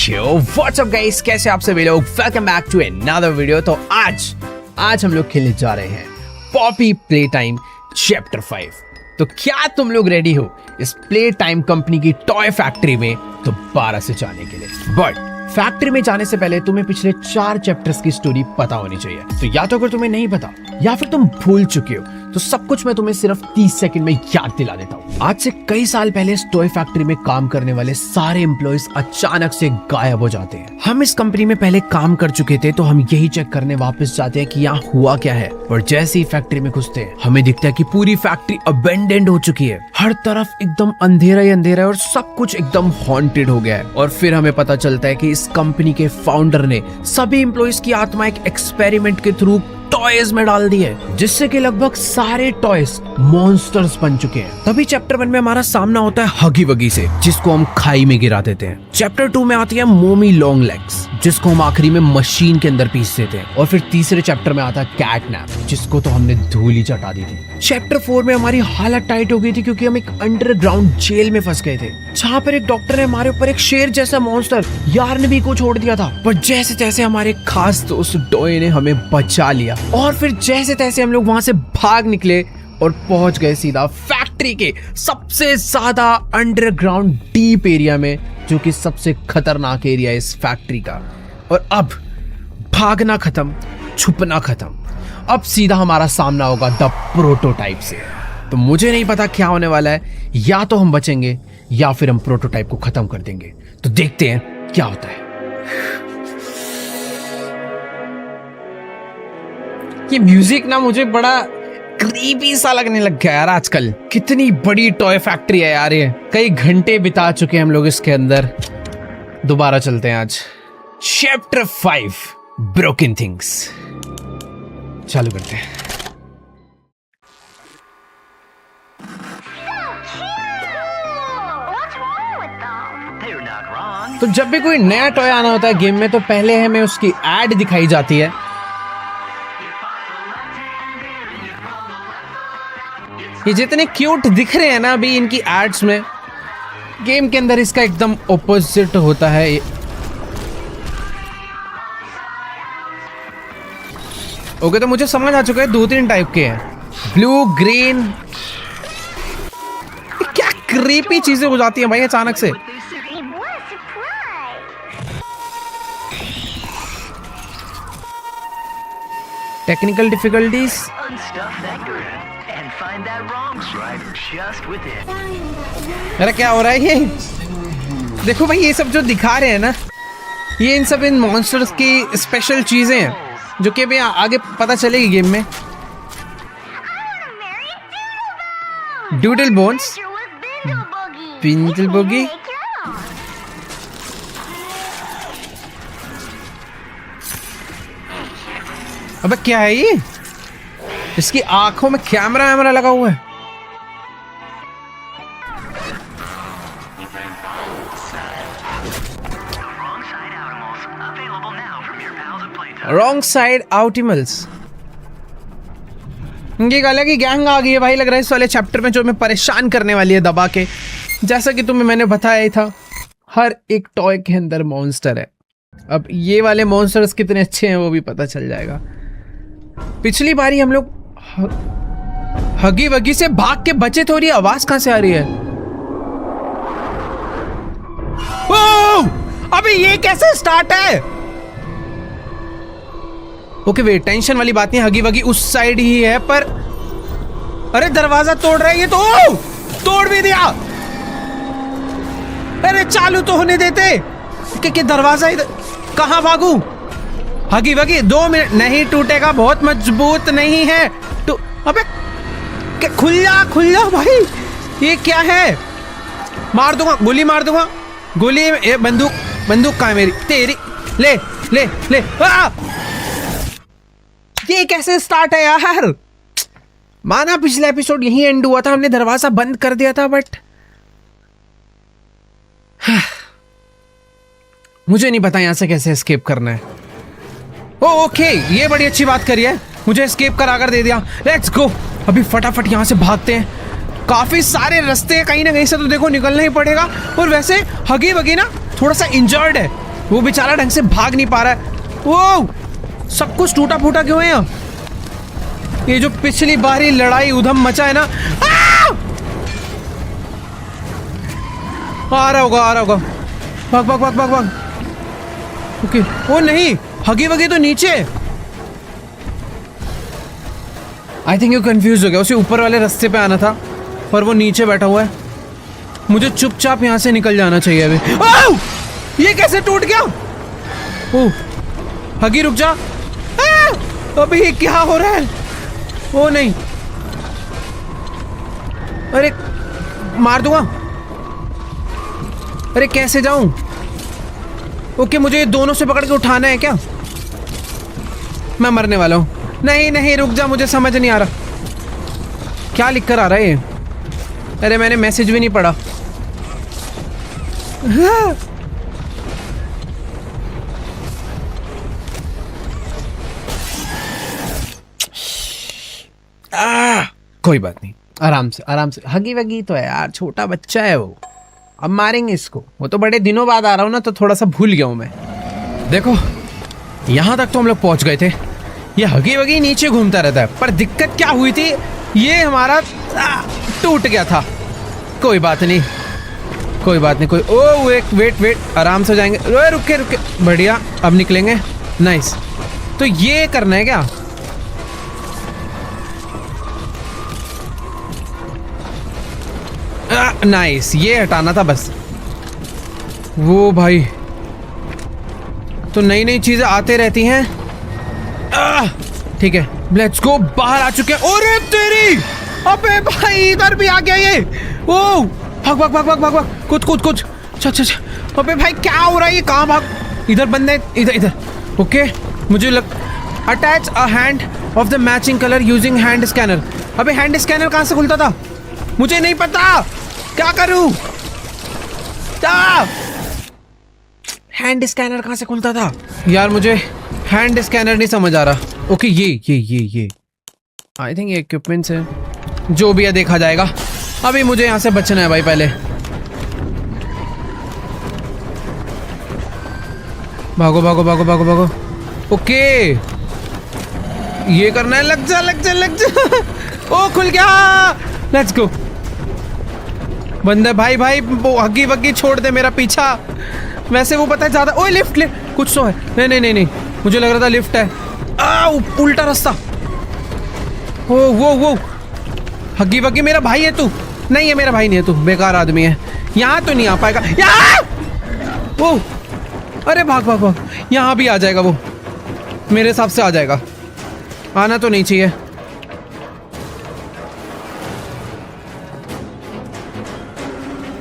Yo what's up guys, कैसे आप सभी लोग। Welcome back to another video. तो आज हम लोग खेलने जा रहे हैं पॉपी प्ले टाइम चैप्टर 5। तो क्या तुम लोग रेडी हो इस प्ले टाइम कंपनी की टॉय फैक्ट्री में दोबारा से जाने के लिए? बट फैक्ट्री में जाने से पहले तुम्हें पिछले 4 चैप्टर्स की स्टोरी पता होनी चाहिए। तो या तो अगर तुम्हें नहीं पता या फिर तुम भूल चुके हो तो सब कुछ मैं तुम्हें सिर्फ 30 सेकंड में याद दिला देता हूँ। आज से कई साल पहले इस टॉय फैक्ट्री में काम करने वाले सारे एम्प्लॉयज अचानक से गायब हो जाते हैं। हम इस कंपनी में पहले काम कर चुके थे तो हम यही चेक करने वापस जाते हैं कि यहाँ हुआ क्या है। और जैसे ही फैक्ट्री में घुसते हैं हमें दिखता है कि पूरी फैक्ट्री अबेंडेंड हो चुकी है। हर तरफ एकदम अंधेरा ही अंधेरा है और सब कुछ एकदम हॉन्टेड हो गया है। और फिर हमें पता चलता है कि इस कंपनी के फाउंडर ने सभी एम्प्लॉयज की आत्मा एक एक्सपेरिमेंट के थ्रू टॉयज में डाल दी है, जिससे कि लगभग सारे टॉयज मॉन्स्टर्स बन चुके हैं। तभी चैप्टर 1 में हमारा सामना होता है हगी वगी से, जिसको हम खाई में गिरा देते हैं। चैप्टर 2 में आती है मोमी लॉन्ग लेग्स, जिसको हम आखिरी में मशीन के अंदर पीस देते हैं। और फिर तीसरे चैप्टर में आता है कैटनैप, जिसको तो हमने धूल ही चटा दी थी। चैप्टर 4 में हमारी हालत टाइट हो गई थी क्योंकि हम एक अंडरग्राउंड जेल में फंस गए थे, जहाँ पर एक डॉक्टर ने हमारे ऊपर एक शेर जैसा मॉन्स्टर यार्नबी को छोड़ दिया था। पर जैसे तैसे हमारे खास दोस्त डॉय ने हमें बचा लिया और फिर जैसे तैसे हम लोग वहां से भाग निकले और पहुंच गए सीधा फैक्ट्री के सबसे ज्यादा अंडरग्राउंड डीप एरिया में, जो कि सबसे खतरनाक एरिया है इस फैक्ट्री का। और अब भागना खत्म, छुपना खत्म, अब सीधा हमारा सामना होगा द प्रोटोटाइप से। तो मुझे नहीं पता क्या होने वाला है, या तो हम बचेंगे या फिर हम प्रोटोटाइप को खत्म कर देंगे। तो देखते हैं क्या होता है। ये म्यूजिक ना मुझे बड़ा क्रीपी सा लगने लग गया यार आजकल। कितनी बड़ी टॉय फैक्ट्री है यार ये। कई घंटे बिता चुके हैं हम लोग इसके अंदर। दोबारा चलते हैं आज चैप्टर 5 ब्रोकन थिंग्स। चालू करते हैं। तो जब भी कोई नया टॉय आना होता है गेम में तो पहले हमें उसकी एड दिखाई जाती है। ये जितने क्यूट दिख रहे हैं ना अभी इनकी एड्स में, गेम के अंदर इसका एकदम ऑपोजिट होता है। ओके, तो मुझे समझ आ चुका है 2-3 टाइप के हैं, ब्लू, ग्रीन। क्या क्रीपी चीजें हो जाती हैं भाई अचानक से। Technical difficulties. अरे क्या हो रहा है ये? देखो भाई, ये सब जो दिखा रहे हैं ना, ये इन मॉन्स्टर्स की स्पेशल चीजें हैं जो कि अभी आगे पता चलेगी गेम में। Doodle bones, Bindal bogie. अबे क्या है ये? इसकी आंखों में कैमरा लगा हुआ है। रॉन्ग साइड आउटिमल्स। ये एक अलग ही गैंग आ गई है भाई, लग रहा है इस वाले चैप्टर में, जो हमें परेशान करने वाली है दबा के। जैसा कि तुम्हें मैंने बताया ही था, हर एक टॉय के अंदर मॉन्स्टर है। अब ये वाले मॉन्स्टर्स कितने अच्छे हैं वो भी पता चल जाएगा। पिछली बारी हम लोग हगी वगी से भाग के बचे, थोड़ी आवाज कहां से आ रही है? अबे ये कैसे स्टार्ट है? ओके वेट, टेंशन वाली बात नहीं, हगी वगी उस साइड ही है। पर अरे दरवाजा तोड़ रहा है ये तो। तोड़ भी दिया। अरे चालू तो होने देते कि दरवाजा इधर। कहां भागू? हगी वगी 2 मिनट नहीं टूटेगा, बहुत मजबूत नहीं है। अबे खुल जा भाई, ये क्या है? मार दूंगा, गोली मार दूंगा। गोली ये बंदूक कहाँ है मेरी? तेरी ले ले ले। ये कैसे स्टार्ट है यार? माना पिछला एपिसोड यही एंड हुआ था, हमने दरवाजा बंद कर दिया था, बट मुझे नहीं पता यहां से कैसे एस्केप करना है। ओके, ये बड़ी अच्छी बात करी है, मुझे एस्केप करा कर दे दिया। लेट्स गो, अभी फटाफट यहां से भागते हैं। काफी सारे रास्ते कहीं ना कहीं से तो देखो निकलना ही पड़ेगा। और वैसे हगी वगी ना थोड़ा सा इंजर्ड है, वो बेचारा ढंग से भाग नहीं पा रहा है। वो सब कुछ टूटा फूटा क्यों है यहाँ? ये जो पिछली बारी लड़ाई उधम मचा है ना, आ रहा होगा, आ रहा होगा। भाग भाग भाग भाग भाग। ओके, वो नहीं, हगी वगी तो नीचे। आई थिंक यू कंफ्यूज हो गया, उसे ऊपर वाले रास्ते पे आना था पर वो नीचे बैठा हुआ है। मुझे चुपचाप यहाँ से निकल जाना चाहिए अभी। ओह! ये कैसे टूट गया? ओह, हगी रुक जा। अभी ये क्या हो रहा है? ओ नहीं, अरे मार दूंगा। अरे कैसे जाऊं? ओके, मुझे ये दोनों से पकड़ के उठाना है क्या? मैं मरने वाला हूं। नहीं नहीं, रुक जा, मुझे समझ नहीं आ रहा क्या लिख कर आ रहा है ये। अरे मैंने मैसेज भी नहीं पढ़ा। कोई बात नहीं, आराम से आराम से। हगी वगी तो है यार, छोटा बच्चा है वो, अब मारेंगे इसको। वो तो बड़े दिनों बाद आ रहा हूं ना, तो थोड़ा सा भूल गया हूं मैं। देखो, यहां तक तो हम लोग पहुंच गए थे। ये हगी वगी नीचे घूमता रहता है, पर दिक्कत क्या हुई थी, ये हमारा टूट गया था। कोई बात नहीं, कोई बात नहीं, कोई ओ वेट वेट, आराम से जाएंगे। रुके रुके, बढ़िया, अब निकलेंगे। नाइस, तो ये करना है क्या? नाइस, ये हटाना था बस। वो भाई, तो नई नई चीजें आते रहती हैं। ठीक है, लेट्स गो। बाहर आ चुके हैं। अरे तेरी, अबे भाई इधर भी आ गया ये। ओ भाग भाग भाग भाग भाग भाग, कुछ कुछ कुछ। अच्छा, अबे भाई क्या हो रहा है? ये कहाँ भाग? इधर बंदे, इधर इधर। ओके, मुझे attach a hand of the matching colour using hand scanner. अबे हैंड स्कैनर कहाँ से खुलता था? मुझे नहीं पता, क्या करूं? हैंड स्कैनर कहाँ से खुलता था यार? मुझे हैंड स्कैनर नहीं समझ आ रहा। ओके, ये आई थिंक ये इक्विपमेंट्स है। जो भी है देखा जाएगा। अभी मुझे यहाँ से बचना है भाई पहले। भागो भागो भागो भागो भागो। ओके, ये करना है। लग जा लग जा लग जा। ओ खुल गया, लेट्स गो। बंदे भाई भाई, वो हगी वगी छोड़ दे मेरा पीछा। वैसे वो पता है ज्यादा। ओए लिफ्ट कुछ तो है। नहीं नहीं नहीं नहीं, मुझे लग रहा था लिफ्ट है। उल्टा रास्ता। वो हगी वगी मेरा भाई है तू? नहीं है, मेरा भाई नहीं है तू, बेकार आदमी है। यहाँ तो नहीं आ पाएगा। वो अरे भाग भाग भाग, यहाँ भी आ जाएगा वो, मेरे हिसाब से आ जाएगा। आना तो नहीं चाहिए।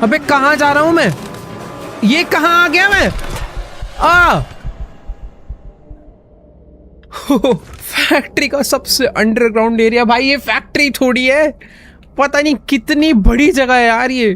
अबे कहाँ जा रहा हूं मैं? ये कहाँ आ गया मैं? फैक्ट्री का सबसे अंडरग्राउंड एरिया। भाई ये फैक्ट्री थोड़ी है, पता नहीं कितनी बड़ी जगह है यार ये।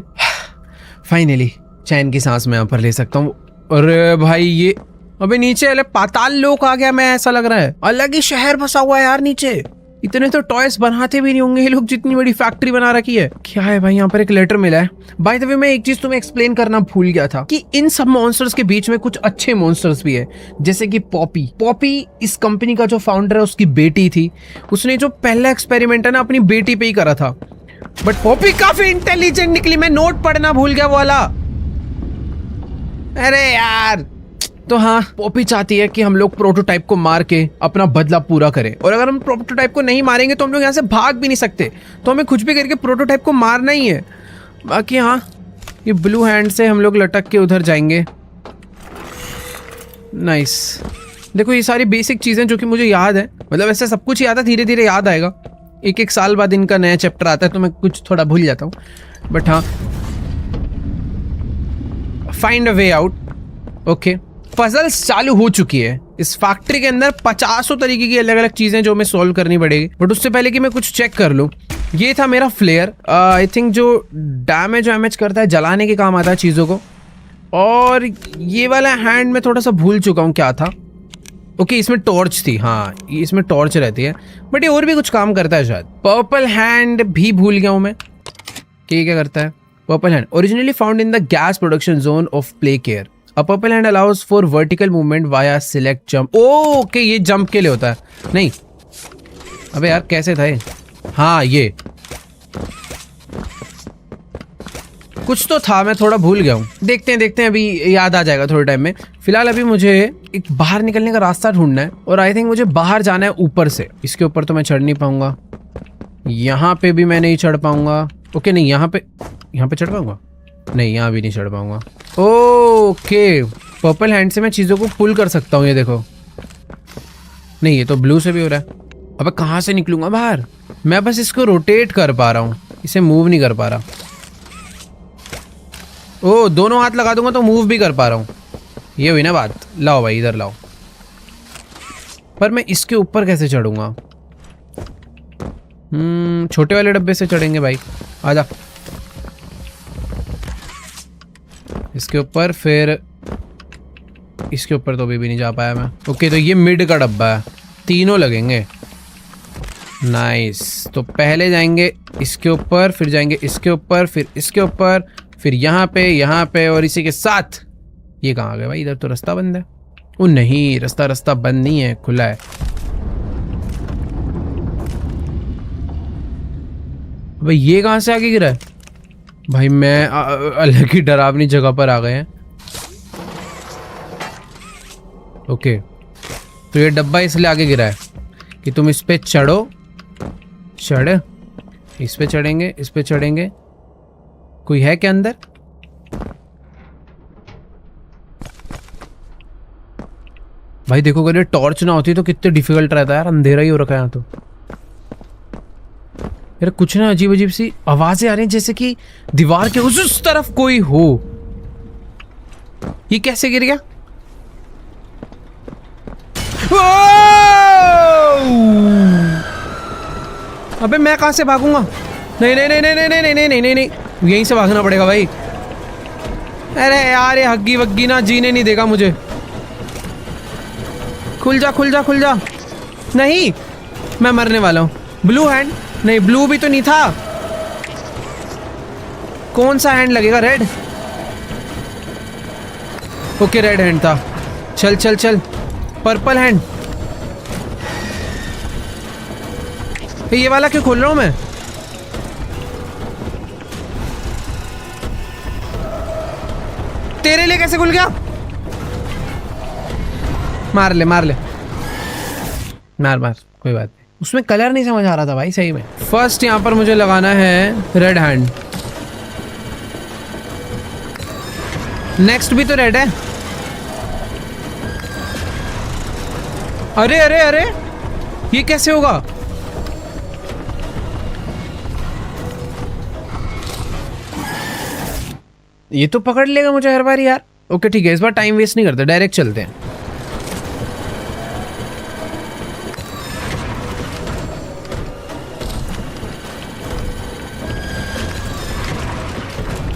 फाइनली चैन की सांस मैं यहाँ पर ले सकता हूँ। अरे भाई ये, अबे नीचे वाले पाताल लोक आ गया मैं, ऐसा लग रहा है। अलग ही शहर बसा हुआ है यार नीचे। इतने तो टॉयज बनाते भी नहीं होंगे ये लोग, जितनी बड़ी फैक्ट्री बना रखी है। क्या है भाई, यहाँ पर एक लेटर मिला है। बाय द वे, मैं एक चीज तुम्हें एक्सप्लेन करना भूल गया था कि इन सब मॉन्स्टर्स के बीच में कुछ अच्छे मॉन्स्टर्स भी है, जैसे कि पॉपी इस कंपनी का जो फाउंडर है उसकी बेटी थी। उसने जो पहला एक्सपेरिमेंट है ना अपनी बेटी पे ही करा था। बट पॉपी काफी इंटेलिजेंट निकली। मैं नोट पढ़ना भूल गया वो वाला। अरे यार, तो हाँ, पॉपी चाहती है कि हम लोग प्रोटोटाइप को मार के अपना बदला पूरा करें, और अगर हम प्रोटोटाइप को नहीं मारेंगे तो हम लोग यहाँ से भाग भी नहीं सकते। तो हमें कुछ भी करके प्रोटोटाइप को मारना ही है। बाकी हाँ, ये ब्लू हैंड से हम लोग लटक के उधर जाएंगे। नाइस। देखो ये सारी बेसिक चीजें जो कि मुझे याद है, मतलब ऐसे सब कुछ याद है, धीरे धीरे याद आएगा। एक साल बाद इनका नया चैप्टर आता है तो मैं कुछ थोड़ा भूल जाता हूँ। बट हाँ, find a way out. Okay, puzzles चालू हो चुकी है। इस फैक्ट्री के अंदर 50 तरीके की अलग अलग चीजें जो हमें सॉल्व करनी पड़ेगी। बट उससे पहले कि मैं कुछ चेक कर लूं, ये था मेरा फ्लेयर। आई थिंक जो डैमेज करता है, जलाने के काम आता है चीजों को। और ये वाला हैंड में थोड़ा सा भूल चुका हूँ क्या था। ओके, इसमें टॉर्च थी। हाँ, इसमें टॉर्च रहती है, बट ये और भी कुछ काम करता है शायद। पर्पल हैंड भी भूल गया हूँ मैं कि क्या करता है। Purple hand originally found in the gas production zone of play care. A purple hand allows for vertical movement via select jump. Okay, ये जंप के लिए होता है। नहीं, अबे यार कैसे था ये? हाँ, ये कुछ तो था, मैं थोड़ा भूल गया हूँ। देखते हैं अभी याद आ जाएगा थोड़े टाइम में। फिलहाल अभी मुझे एक बाहर निकलने का रास्ता ढूंढना है और आई थिंक मुझे बाहर जाना है ऊपर से। इसके ऊपर तो मैं चढ़ नहीं पाऊंगा, यहाँ पे भी मैं नहीं चढ़ पाऊंगा। ओके, नहीं यहाँ पे चढ़ पाऊंगा? नहीं, यहाँ भी नहीं चढ़ पाऊंगा। ओके, पर्पल हैंड से मैं चीज़ों को पुल कर सकता हूँ, ये देखो। नहीं, ये तो ब्लू से भी हो रहा है। अबे कहाँ से निकलूंगा बाहर? मैं बस इसको रोटेट कर पा रहा हूँ, इसे मूव नहीं कर पा रहा। ओ, दोनों हाथ लगा दूंगा तो मूव भी कर पा रहा हूँ। ये हुई ना बात। लाओ भाई, इधर लाओ। पर मैं इसके ऊपर कैसे चढ़ूंगा? छोटे वाले डब्बे से चढ़ेंगे भाई। आजा इसके ऊपर, फिर इसके ऊपर तो अभी भी नहीं जा पाया मैं। ओके, तो ये मिड का डब्बा है, तीनों लगेंगे। नाइस। तो पहले जाएंगे इसके ऊपर, फिर जाएंगे इसके ऊपर, फिर इसके ऊपर, फिर यहाँ पे और इसी के साथ ये कहाँ आ गया भाई? इधर तो रास्ता बंद है। ओ नहीं, रास्ता बंद नहीं है, खुला है। भाई ये कहाँ से आगे गिरा है? भाई मैं अलग ही डरावनी जगह पर आ गए हैं। ओके, तो ये डब्बा इसलिए आगे गिरा है कि तुम इस पे चढ़ो। इस पे चढ़ेंगे। कोई है क्या अंदर? भाई देखो, अगर ये टॉर्च ना होती तो कितने डिफिकल्ट रहता है यार। अंधेरा ही हो रखा है यहाँ तो। यार कुछ ना अजीब सी आवाजें आ रही हैं, जैसे कि दीवार के उस तरफ कोई हो। ये कैसे गिर गया? अबे मैं कहां से भागूंगा? नहीं, यहीं से भागना पड़ेगा भाई। अरे यार, ये हग्गी वग्गी ना जीने नहीं देगा मुझे। खुल जा। नहीं, मैं मरने वाला हूँ। Blue hand? नहीं, ब्लू भी तो नहीं था। कौन सा हैंड लगेगा? रेड? ओके, रेड हैंड था। चल। Purple hand. ये वाला क्यों खोल रहा हूं मैं? तेरे लिए कैसे खुल गया? मार ले। मार, कोई बात नहीं। उसमें कलर नहीं समझ आ रहा था भाई सही में। फर्स्ट यहाँ पर मुझे लगाना है रेड हैंड। नेक्स्ट भी तो रेड है। अरे ये कैसे होगा? ये तो पकड़ लेगा मुझे हर बार यार। ओके ठीक है, इस बार टाइम वेस्ट नहीं करते, डायरेक्ट चलते हैं।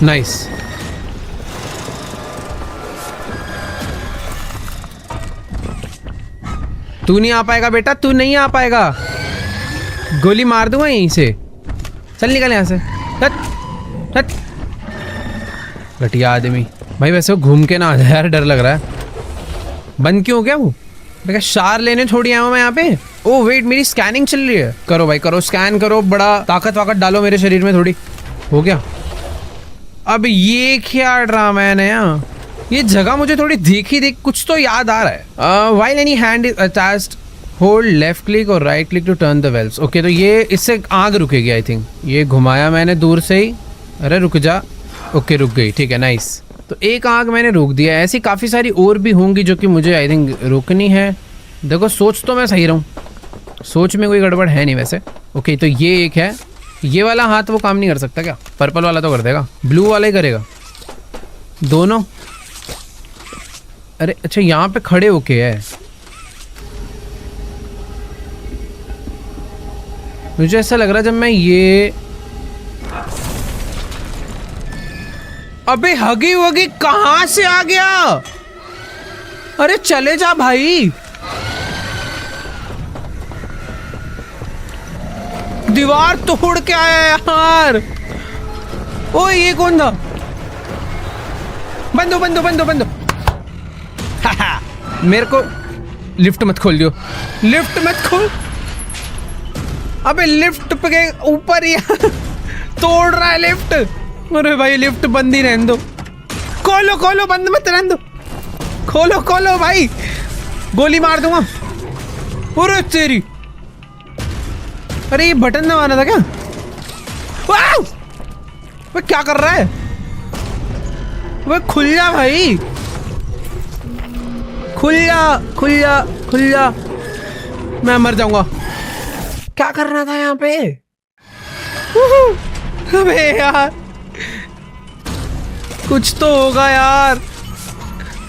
नाइस। तू नहीं आ पाएगा बेटा, तू नहीं आ पाएगा। गोली मार दूंगा यहीं से। चल निकल यहाँ से। हट। घटिया आदमी। भाई वैसे वो घूम के ना आ जाए यार, डर लग रहा है। बंद क्यों हो गया वो? मैं शार लेने छोड़ी आया हूँ मैं यहाँ पे। ओ वेट, मेरी स्कैनिंग चल रही है। करो भाई करो, स्कैन करो, बड़ा ताकत वाकत डालो मेरे शरीर में थोड़ी। हो गया। अब ये क्या ड्रामा है नया? ये जगह मुझे थोड़ी देख कुछ तो याद आ रहा है। While any hand is attached, hold left click और right click to turn the valves. Okay, तो ये इससे आग रुकेगी आई थिंक। ये घुमाया मैंने दूर से ही। अरे रुक जा। ओके रुक गई, ठीक है नाइस। तो एक आग मैंने रोक दिया। ऐसी काफ़ी सारी और भी होंगी जो कि मुझे आई थिंक रोकनी है। देखो सोच तो मैं सही रहूँ, सोच में कोई गड़बड़ है नहीं वैसे। ओके, तो ये एक है। ये वाला हाथ वो काम नहीं कर सकता क्या? पर्पल वाला तो कर देगा, ब्लू वाला ही करेगा। दोनों? अरे अच्छा, यहाँ पे खड़े होके है। मुझे ऐसा लग रहा है जब मैं ये, अबे हगी वगी कहाँ से आ गया? अरे चले जा भाई। दीवार तोड़ के आया यार। ओ ये कौन था? बंदो। मेरे को लिफ्ट मत खोल दियो, लिफ्ट मत खोल। अबे लिफ्ट पे ऊपर ही तोड़ रहा है लिफ्ट। अरे भाई लिफ्ट बंद ही रहने दो। खोलो खोलो, बंद मत रहने दो। खोलो खोलो भाई, गोली मार दूंगा। अरे तेरी, अरे ये बटन दबाना था क्या? वो क्या कर रहा है? वो खुल जा भाई, खुल जा खुल जा खुल जा। मैं मर जाऊंगा। क्या करना था यहाँ पे? अबे यार कुछ तो होगा यार।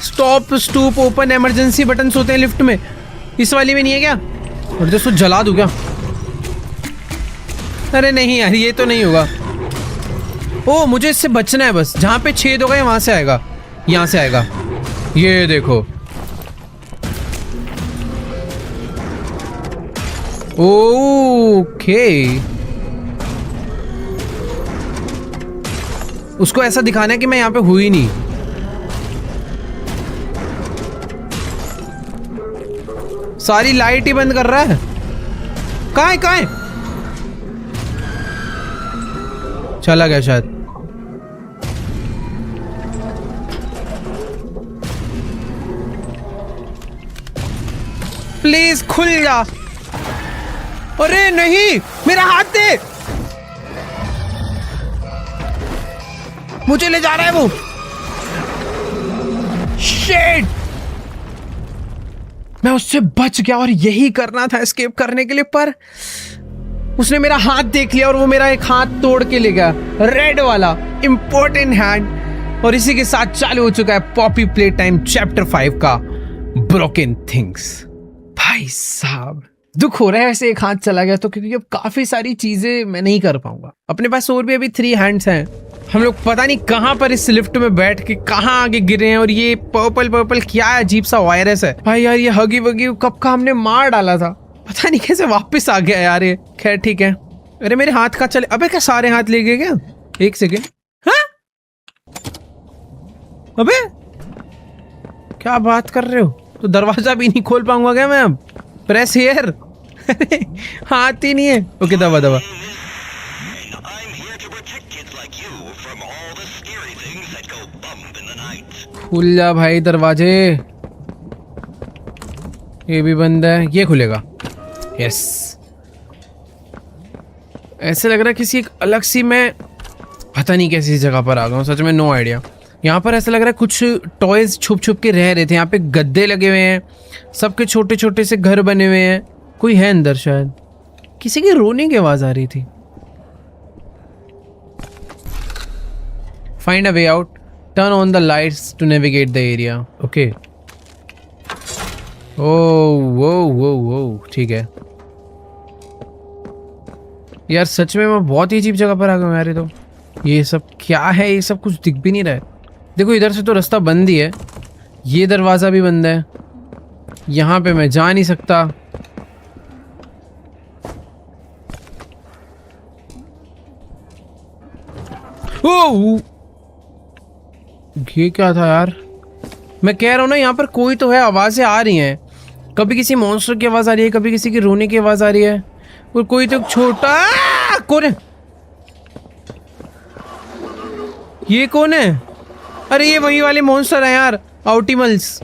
Stop, stoop, open, emergency button होते हैं लिफ्ट में, इस वाली में नहीं है क्या? और दोस्तों जला दूं क्या? अरे नहीं यार, ये तो नहीं होगा। ओ मुझे इससे बचना है बस। जहां पे छेद होगा वहां से आएगा, यहां से आएगा। ये देखो, ओके। उसको ऐसा दिखाना है कि मैं यहां पे हुई नहीं। सारी लाइट ही बंद कर रहा है। कहाँ है कहाँ है? चला गया शायद। प्लीज खुल जा। अरे नहीं, मेरा हाथ दे, मुझे ले जा रहा है वो। शिट, मैं उससे बच गया और यही करना था एस्केप करने के लिए, पर उसने मेरा हाथ देख लिया और वो मेरा एक हाथ तोड़ के ले गया, रेड वाला इंपॉर्टेंट हैंड। और इसी के साथ चालू हो चुका है पॉपी प्ले टाइम चैप्टर 5 का ब्रोकन थिंग्स। भाई साहब दुख हो रहा है ऐसे एक हाथ चला गया तो, क्योंकि अब काफी सारी चीजें मैं नहीं कर पाऊंगा। अपने पास और भी अभी 3 हैंड्स हैं। हम लोग पता नहीं कहां पर इस लिफ्ट में बैठ के कहां आगे गिरे हैं। और ये पर्पल पर्पल क्या है, अजीब सा वायरस है भाई यार। ये हगी वगी कब का हमने मार डाला था, पता नहीं कैसे वापस आ गया यार ये। खैर ठीक है। अरे मेरे हाथ का चले, अबे क्या सारे हाथ ले गए क्या? एक सेकेंड, हाँ? अबे क्या बात कर रहे हो? तो दरवाजा भी नहीं खोल पाऊंगा क्या मैं अब? Press here. हाथ ही नहीं है। ओके दबा दबा। खुल जा भाई दरवाजे। ये भी बंद है, ये खुलेगा। यस, ऐसे लग रहा है किसी एक अलग सी, मैं पता नहीं कैसी जगह पर आ गया हूँ, सच में नो आइडिया। यहाँ पर ऐसा लग रहा है कुछ टॉयज छुप छुप के रह रहे थे। यहाँ पे गद्दे लगे हुए हैं, सबके छोटे छोटे से घर बने हुए हैं। कोई है अंदर शायद। किसी की रोने की आवाज आ रही थी। Find a way out, turn on the lights to navigate the area. Okay, वो ठीक है यार। सच में मैं बहुत ही अजीब जगह पर आ गया हूँ यार। ये सब क्या है? ये सब कुछ दिख भी नहीं रहा है। देखो इधर से तो रास्ता बंद ही है, ये दरवाजा भी बंद है, यहाँ पे मैं जा नहीं सकता। ओह ये क्या था यार? मैं कह रहा हूँ ना, यहाँ पर कोई तो है, आवाजें आ रही हैं। कभी किसी मॉन्स्टर की आवाज आ रही है, कभी किसी की रोने की आवाज आ रही है। और कोई तो छोटा कौन है? ये कौन है? अरे ये वही वाले मॉन्स्टर है यार, ऑप्टिमल्स।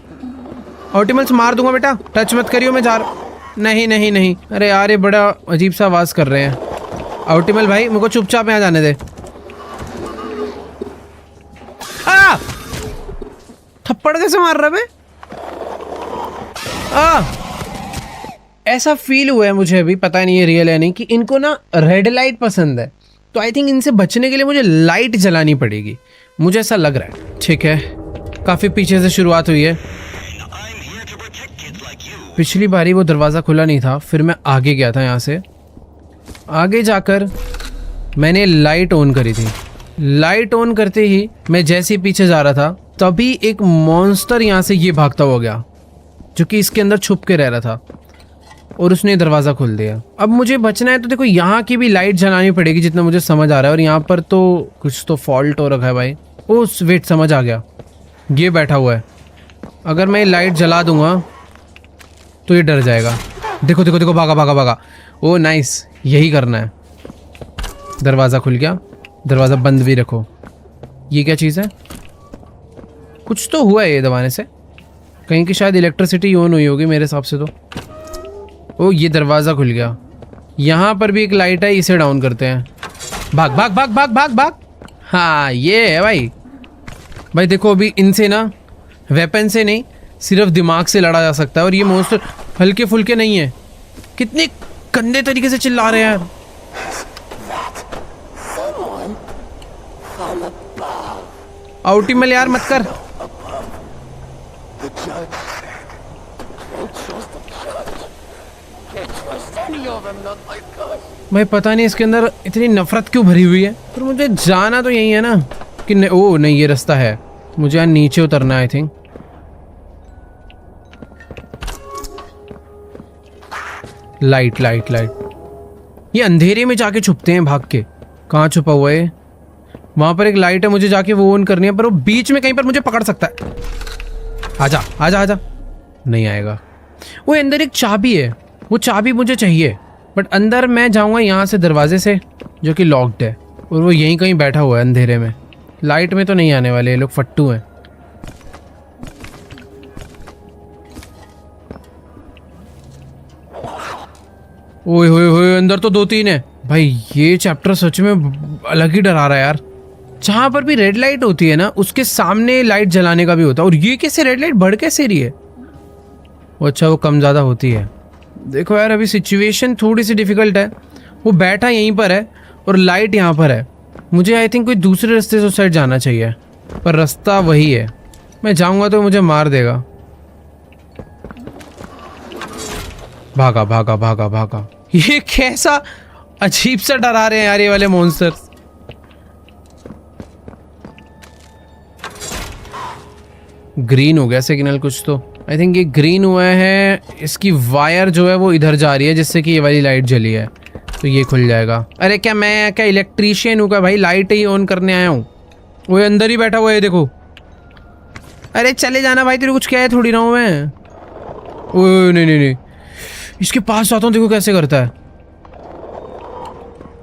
ऑप्टिमल्स मार दूंगा बेटा, टच मत करियो, मैं जा रहा। नहीं नहीं नहीं, अरे यार ये बड़ा अजीब सा आवाज कर रहे हैं। ऑप्टिमल भाई मुझको चुपचाप यहाँ जाने दे। थप्पड़ कैसे मार रहा है? ऐसा फील हुआ है मुझे अभी, पता नहीं ये रियल है नहीं, कि इनको ना रेड लाइट पसंद है। तो आई थिंक इनसे बचने के लिए मुझे लाइट जलानी पड़ेगी, मुझे ऐसा लग रहा है। ठीक है, काफी पीछे से शुरुआत हुई है। पिछली बारी वो दरवाजा खुला नहीं था, फिर मैं आगे गया था। यहाँ से आगे जाकर मैंने लाइट ऑन करी थी। लाइट ऑन करते ही मैं जैसे ही पीछे जा रहा था, तभी एक मॉन्स्टर यहाँ से ये भागता हुआ गया, जो कि इसके अंदर छुप के रह रहा था, और उसने दरवाज़ा खोल दिया। अब मुझे बचना है तो देखो यहाँ की भी लाइट जलानी पड़ेगी, जितना मुझे समझ आ रहा है। और यहाँ पर तो कुछ तो फॉल्ट हो रखा है भाई। ओह वेट, समझ आ गया, ये बैठा हुआ है। अगर मैं लाइट जला दूंगा तो ये डर जाएगा। देखो देखो देखो, भागा भागा भागा। ओ नाइस, यही करना है। दरवाज़ा खुल गया, दरवाज़ा बंद भी रखो। ये क्या चीज़ है? कुछ तो हुआ है ये दबाने से, कहीं की शायद इलेक्ट्रिसिटी ऑन हुई होगी मेरे हिसाब से तो। ओ ये दरवाज़ा खुल गया। यहाँ पर भी एक लाइट है, इसे डाउन करते हैं। भाग भाग भाग भाग भाग भाग। हाँ ये है भाई। भाई देखो अभी इनसे ना वेपन से नहीं, सिर्फ दिमाग से लड़ा जा सकता है। और ये मॉन्स्टर हल्के फुल्के नहीं है। कितने गंदे तरीके से चिल्ला रहे हैं यार। आउटिमल यार मत कर। भाई पता नहीं इसके अंदर इतनी नफरत क्यों भरी हुई है। पर मुझे जाना तो यही है ना कि ओ नहीं, ये रास्ता है, मुझे यहाँ नीचे उतरना है I think. Light light light. ये अंधेरे में जाके छुपते हैं भाग के। कहाँ छुपा हुआ है? वहां पर एक लाइट है, मुझे जाके वो ऑन करनी है, पर वो बीच में कहीं पर मुझे पकड़ सकता है। आजा आजा आजा। नहीं आएगा। वो अंदर एक चाबी है, वो चाबी मुझे चाहिए, बट अंदर मैं जाऊंगा यहाँ से दरवाजे से जो कि लॉक्ड है, और वो यहीं कहीं बैठा हुआ है अंधेरे में। लाइट में तो नहीं आने वाले, ये लोग फट्टू हैं। ओए होए होए, अंदर तो 2-3 है। भाई ये चैप्टर सच में अलग ही डरा रहा है यार। जहां पर भी रेड लाइट होती है ना, उसके सामने लाइट जलाने का भी होता है। और ये कैसे रेड लाइट बढ़ कैसे रही है? वो अच्छा, वो कम ज़्यादा होती है। देखो यार अभी सिचुएशन थोड़ी सी डिफिकल्ट है। वो बैठा यहीं पर है और लाइट यहाँ पर है। मुझे आई थिंक कोई दूसरे रास्ते से उस साइड जाना चाहिए, पर रास्ता वही है। मैं जाऊँगा तो मुझे मार देगा। भागा भागा भागा भागा। ये कैसा अजीब सा डरा रहे हैं यार ये वाले मॉन्स्टर। ग्रीन हो गया सिग्नल कुछ तो। आई थिंक ये ग्रीन हुआ है। इसकी वायर जो है वो इधर जा रही है, जिससे कि ये वाली लाइट जली है, तो ये खुल जाएगा। अरे क्या मैं क्या इलेक्ट्रीशियन हूँ क्या भाई? लाइट ही ऑन करने आया हूँ। वो अंदर ही बैठा हुआ है देखो। अरे चले जाना भाई, तेरे कुछ क्या है थोड़ी ना हूँ मैं। ओह नहीं नहीं नहीं, इसके पास जाता हूँ, देखो कैसे करता है।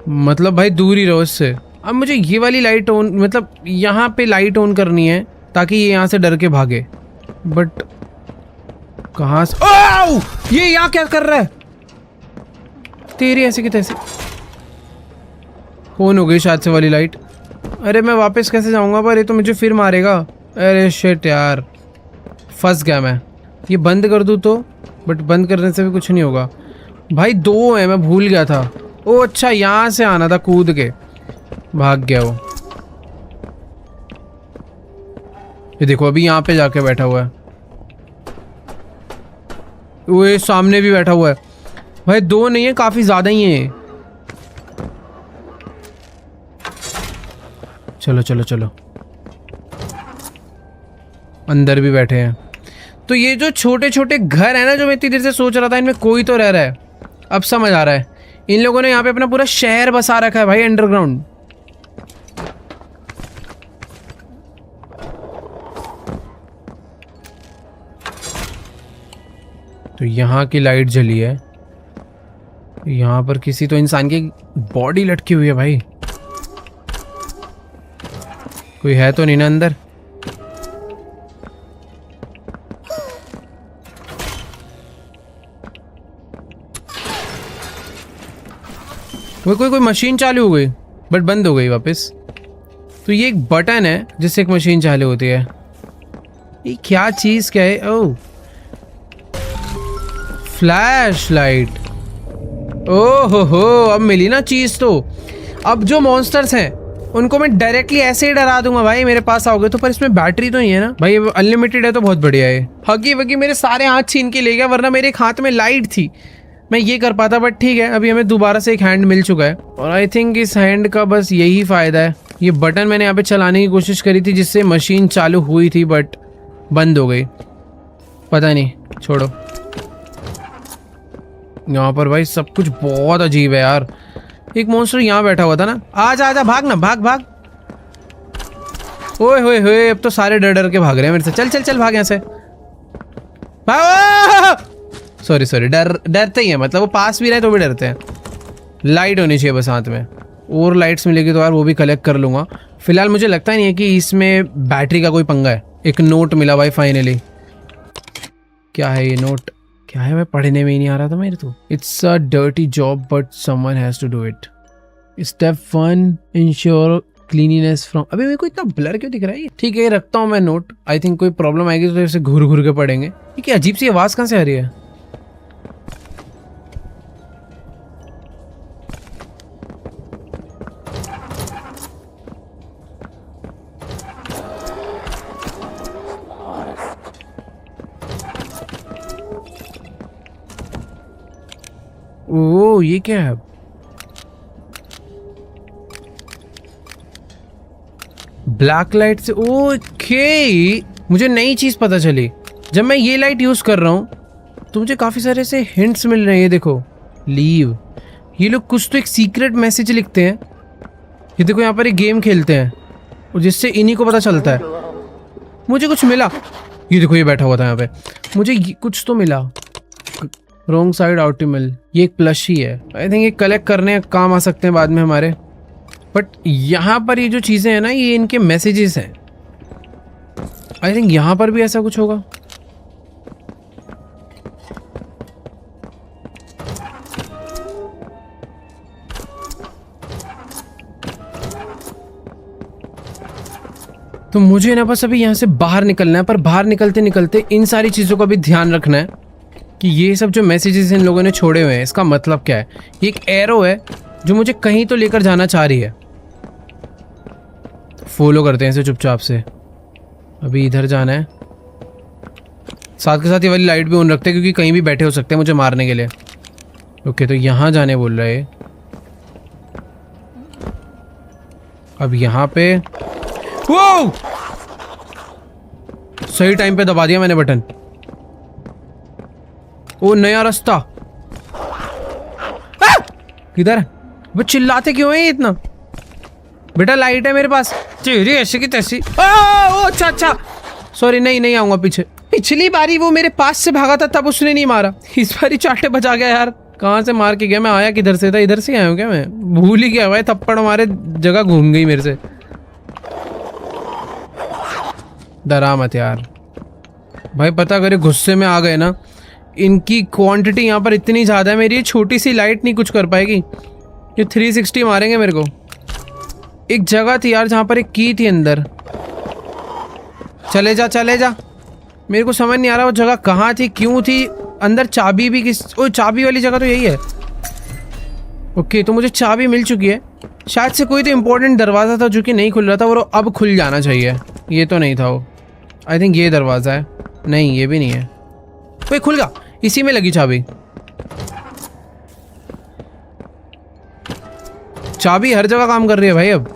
मतलब भाई दूर ही रहो इससे। अब मुझे ये वाली लाइट ऑन, मतलब यहाँ पे लाइट ऑन करनी है ताकि ये यहाँ से डर के भागे। बट कहाँ से? ओह! ये यहाँ क्या कर रहा है? तेरी ऐसे की तैसे ऑन हो गई शायद से वाली लाइट। अरे मैं वापस कैसे जाऊँगा? पर ये तो मुझे फिर मारेगा। अरे शिट यार, फंस गया मैं। ये बंद कर दूँ तो? बट बंद करने से भी कुछ नहीं होगा। भाई 2 है, मैं भूल गया था। ओ अच्छा, यहाँ से आना था कूद के। भाग गया वो। ये देखो अभी यहाँ पे जाके बैठा हुआ है। वो ये सामने भी बैठा हुआ है। भाई 2 नहीं है, काफी ज्यादा ही है। चलो चलो चलो, अंदर भी बैठे हैं। तो ये जो छोटे छोटे घर है ना, जो मैं इतनी देर से सोच रहा था इनमें कोई तो रह रहा है, अब समझ आ रहा है। इन लोगों ने यहाँ पे अपना पूरा शहर बसा रखा है भाई, अंडरग्राउंड। तो यहाँ की लाइट जली है। यहाँ पर किसी तो इंसान की बॉडी लटकी हुई है भाई। कोई है तो नहीं ना अंदर? कोई मशीन चालू हो गई, बट बंद हो गई वापस। तो ये एक बटन है जिससे एक मशीन चालू होती है। ये क्या चीज क्या है? ओह, फ्लैश लाइट। ओहो हो, अब मिली ना चीज। तो अब जो मॉन्स्टर्स हैं उनको मैं डायरेक्टली ऐसे ही डरा दूंगा भाई, मेरे पास आओगे तो। पर इसमें बैटरी तो नहीं है ना भाई, अनलिमिटेड है तो बहुत बढ़िया है। हगी वगी मेरे सारे हाथ छीन के ले गया, वरना मेरे एक हाथ में लाइट थी, मैं ये कर पाता। बट ठीक है, अभी हमें दोबारा से एक हैंड मिल चुका है। और आई थिंक इस हैंड का बस यही फायदा है। ये बटन मैंने यहाँ पे चलाने की कोशिश करी थी जिससे मशीन चालू हुई थी, बट बंद हो गई। पता नहीं, छोड़ो। यहाँ पर भाई सब कुछ बहुत अजीब है यार। एक मॉन्स्टर यहाँ बैठा हुआ था ना। आजा आजा, भाग ना, भाग भाग। ओए होए होए, अब तो सारे डर डर के भाग रहे हैं मेरे से। चल चल चल, भाग यहाँ से। भाग। सॉरी डरते ही है, मतलब वो पास भी रहे तो भी डरते हैं। लाइट होनी चाहिए बस हाथ में, और लाइट्स मिलेगी तो यार वो भी कलेक्ट कर लूँगा। फिलहाल मुझे लगता नहीं है कि इसमें बैटरी का कोई पंगा है। एक नोट मिला भाई फाइनली। क्या है ये नोट? क्या है? मैं पढ़ने में ही नहीं आ रहा था मेरे तो। It's a dirty job but someone has to do it. Step 1 ensure cleanliness from. अभी मेरे को इतना ब्लर क्यों दिख रहा है? ठीक है, रखता हूँ मैं नोट। आई थिंक कोई प्रॉब्लम आएगी तो इसे घूर घूर के पढ़ेंगे। ये क्या अजीब सी आवाज़ कहाँ से आ रही है? ओह ये क्या है? ब्लैक लाइट से। ओके, मुझे नई चीज पता चली। जब मैं ये लाइट यूज कर रहा हूं तो मुझे काफी सारे से हिंट्स मिल रहे हैं। ये देखो, लीव। ये लोग कुछ तो एक सीक्रेट मैसेज लिखते हैं। ये देखो यहाँ पर एक गेम खेलते हैं और जिससे इन्हीं को पता चलता है। मुझे कुछ मिला। ये देखो, ये बैठा हुआ था यहाँ पे। मुझे कुछ तो मिला। रॉन्ग साइड आउटिमल। ये एक प्लश ही है। आई थिंक ये कलेक्ट करने काम आ सकते हैं बाद में हमारे। बट यहाँ पर ये जो चीज़ें हैं ना, ये इनके मैसेजेस हैं। आई थिंक यहाँ पर भी ऐसा कुछ होगा। तो मुझे ना बस अभी यहाँ से बाहर निकलना है, पर बाहर निकलते निकलते इन सारी चीज़ों का भी ध्यान रखना है कि ये सब जो मैसेजेस इन लोगों ने छोड़े हुए हैं इसका मतलब क्या है। ये एक एरो है जो मुझे कहीं तो लेकर जाना चाह रही है। फॉलो करते हैं इसे चुपचाप से। अभी इधर जाना है। साथ के साथ ये वाली लाइट भी ऑन रखते हैं क्योंकि कहीं भी बैठे हो सकते हैं मुझे मारने के लिए। ओके, तो यहाँ जाने बोल रहे हैं। अब यहाँ पे वो सही टाइम पे दबा दिया मैंने बटन। वो नया रास्ता किधर? वो चिल्लाते क्यों है इतना? बेटा लाइट है मेरे पास। तेरी ऐसी की तैसी। अच्छा अच्छा, सॉरी, नहीं आऊंगा पीछे। पिछली बारी वो मेरे पास से भागा था तब उसने नहीं मारा, इस बारी चाटे बचा गया यार। कहाँ से मार के गया? मैं आया किधर से था? इधर से आया हूँ क्या? मैं भूल ही गया भाई। थप्पड़ मारे जगह घूम गई मेरे से। डरा मत यार भाई। पता करे गुस्से में आ गए ना, इनकी क्वांटिटी यहाँ पर इतनी ज़्यादा है, मेरी छोटी सी लाइट नहीं कुछ कर पाएगी। ये 360 मारेंगे मेरे को। एक जगह थी यार जहाँ पर एक की थी अंदर। चले जा। मेरे को समझ नहीं आ रहा वो जगह कहाँ थी, क्यों थी अंदर। चाबी भी ओ चाबी वाली जगह तो यही है। ओके, तो मुझे चाबी मिल चुकी है। शायद से कोई तो इम्पोर्टेंट दरवाज़ा था जो कि नहीं खुल रहा था, वो अब खुल जाना चाहिए। ये तो नहीं था वो। आई थिंक ये दरवाज़ा है। नहीं, ये भी नहीं है। कोई खुल गया, इसी में लगी चाबी। चाबी हर जगह काम कर रही है भाई। अब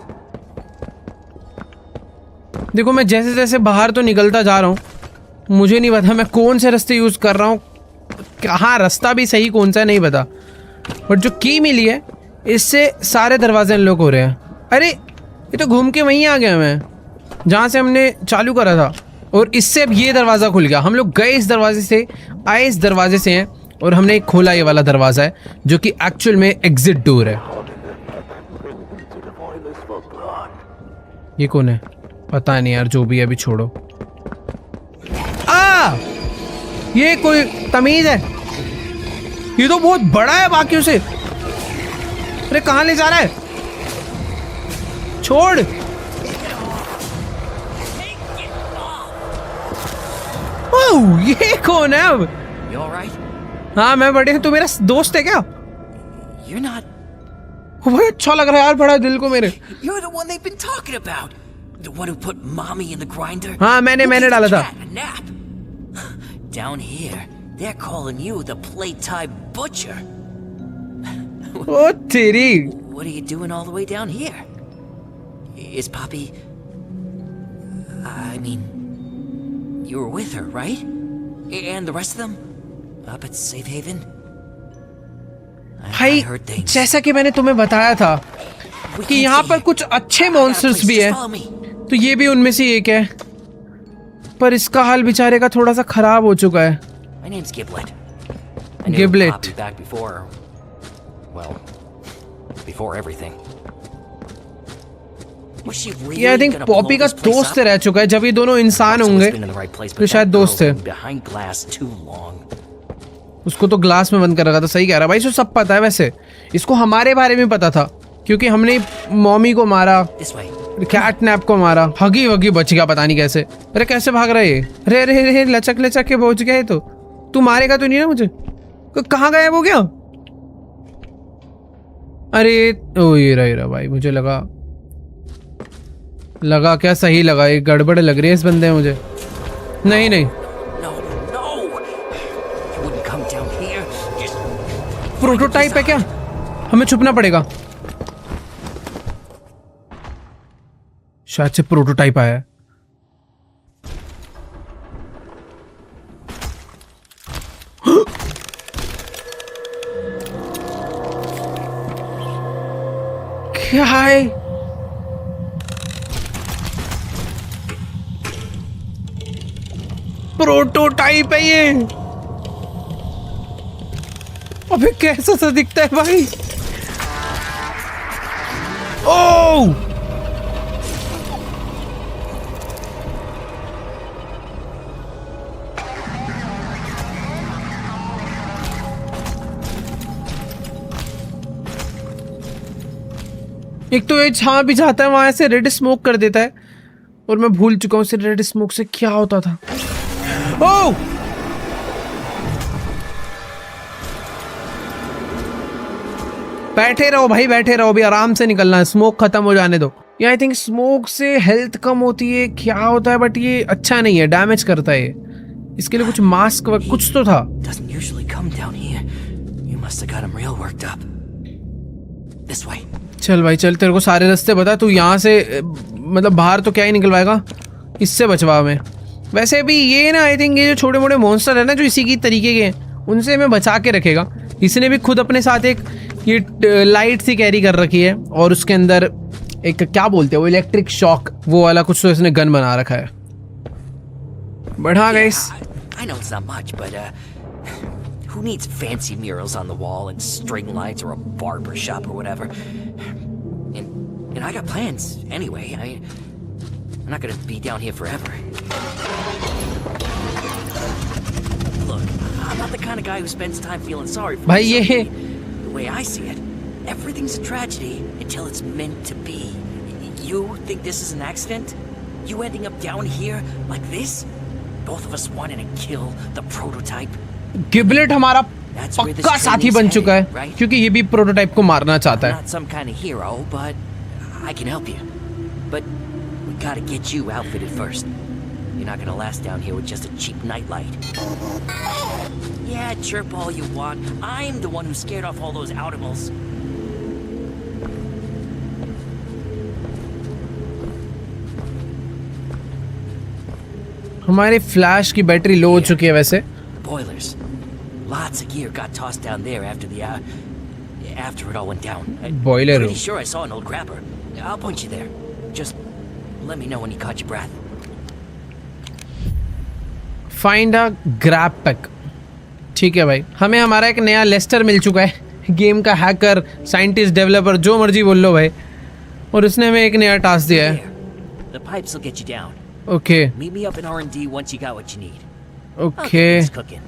देखो, मैं जैसे जैसे बाहर तो निकलता जा रहा हूँ, मुझे नहीं पता मैं कौन से रास्ते यूज़ कर रहा हूँ, कहाँ रास्ता भी सही कौन सा है नहीं पता। बट जो की मिली है इससे सारे दरवाजे अनलॉक हो रहे हैं। अरे ये तो घूम के वहीं आ गया मैं जहाँ से हमने चालू करा था, और इससे अब ये दरवाज़ा खुल गया। हम लोग गए इस दरवाजे से, आए इस दरवाजे से हैं, और हमने एक खोला ये वाला दरवाज़ा है जो कि एक्चुअल में एग्जिट डोर है। ये कौन है? पता नहीं यार, जो भी है अभी छोड़ो। ये कोई तमीज है? ये तो बहुत बड़ा है बाकियों से। अरे कहाँ ले जा रहा है? छोड़। ओह, ये कौन है अब? हाँ मैं बढ़िया। तू मेरा दोस्त है क्या? बड़ा अच्छा लग रहा है यार, बड़ा दिल को मेरे। हाँ मैंने डाला था। Down here, they're calling you the playtime butcher. ओ तेरी। What are you doing all the way down here? Is Poppy... I mean, you were with her, right? And the rest of them? Up at Safe Haven? भाई, जैसा कि मैंने तुम्हें बताया था कि यहाँ पर कुछ अच्छे मॉन्स्टर्स भी हैं, तो ये भी उनमें से एक है। पर इसका हाल बेचारे का थोड़ा सा खराब हो चुका है। My name's Giblet. I knew Giblet. Poppy back before, well, before everything. Was she really ये I think gonna blow Poppy का this place दोस्त up? रह चुका है, जब ये दोनों इंसान Pops होंगे always been in the right place, तो but शायद that दोस्त girl's है। been behind glass too long. उसको तो ग्लास में बंद कर रखा था। सही कह रहा भाई, इसको सब पता है। वैसे इसको हमारे बारे में पता था क्योंकि हमने मॉमी को मारा, This way. कैट नैप को मारा। हगी वगी बच गया पता नहीं कैसे। अरे कैसे भाग रहा है ये? अरे अरे अरे लचक लचक के पहुंच गया है। तो तू मारेगा तो नहीं ना मुझे? कहाँ गया वो? क्या? अरे ओ ये रहा भाई, मुझे लगा क्या सही लगा, ये गड़बड़ लग रही है इस बंदे में मुझे। नहीं नहीं, No, no. You wouldn't come down here. Just prototype है क्या? हमें छुपना पड़ेगा। शायद से प्रोटोटाइप आया है। क्या है? प्रोटोटाइप है ये। अबे कैसा सा दिखता है भाई। ओह एक तो ये जहां भी जाता है वहां से रेड स्मोक कर देता है, और मैं भूल चुका हूं रेड स्मोक से क्या होता था। ओह बैठे रहो भाई, बैठे रहो, अभी आराम से निकलना है, स्मोक खत्म हो जाने दो। ये आई थिंक स्मोक से हेल्थ कम होती है, क्या होता है, बट ये अच्छा नहीं है, डैमेज करता है। इसके लिए कुछ मास्क कुछ तो था। doesn't usually come down here. You must have got him real worked up. This way. चल भाई चल, तेरे को सारे रास्ते बता, तू यहाँ से मतलब बाहर तो क्या ही निकलवाएगा, इससे बचवा में। वैसे भी ये ना आई थिंक ये जो छोटे मोटे मॉन्स्टर है ना जो इसी की तरीके के हैं, उनसे हमें बचा के रखेगा। इसने भी खुद अपने साथ एक ये लाइट सी कैरी कर रखी है, और उसके अंदर एक क्या बोलते हैं वो इलेक्ट्रिक शॉक वो वाला कुछ तो इसने गन बना रखा है। बढ़ा guys. I know it's not much, but who needs fancy murals on the wall and string lights or a barber shop or whatever? And I got plans anyway. I'm not gonna be down here forever. Look, I'm not the kind of guy who spends time feeling sorry for भाई ये the way I see it, everything's a tragedy until it's meant to be. You think this is an accident? You ending up down here like this? Both of us wanting to kill the prototype. गिबलेट हमारा पक्का साथी बन चुका है, क्योंकि ये भी prototype को मारना चाहता I'm है। not some kind of hero, but I can help you. But we gotta get you outfitted first. You're not gonna last down here with just a cheap nightlight. Yeah, chirp all you want. I'm the one who scared off all those animals. हमारे flash की battery low हो चुकी है वैसे। Boilers. Lots of gear got tossed down there after it all went down. Boiler Pretty room. sure I saw an old grabber. I'll point you there. Just let me know when you caught your breath. Find a grab pack. ठीक है भाई, हमें हमारा एक नया Lester मिल चुका है, game का हैकर, साइंटिस्ट, डेवलपर, जो मर्जी बोल लो भाई, और उसने हमें एक नया टास्क दिया है। There. The pipes will get you down. Okay Meet me up in R&D once you got what you need. Okay It's cooking.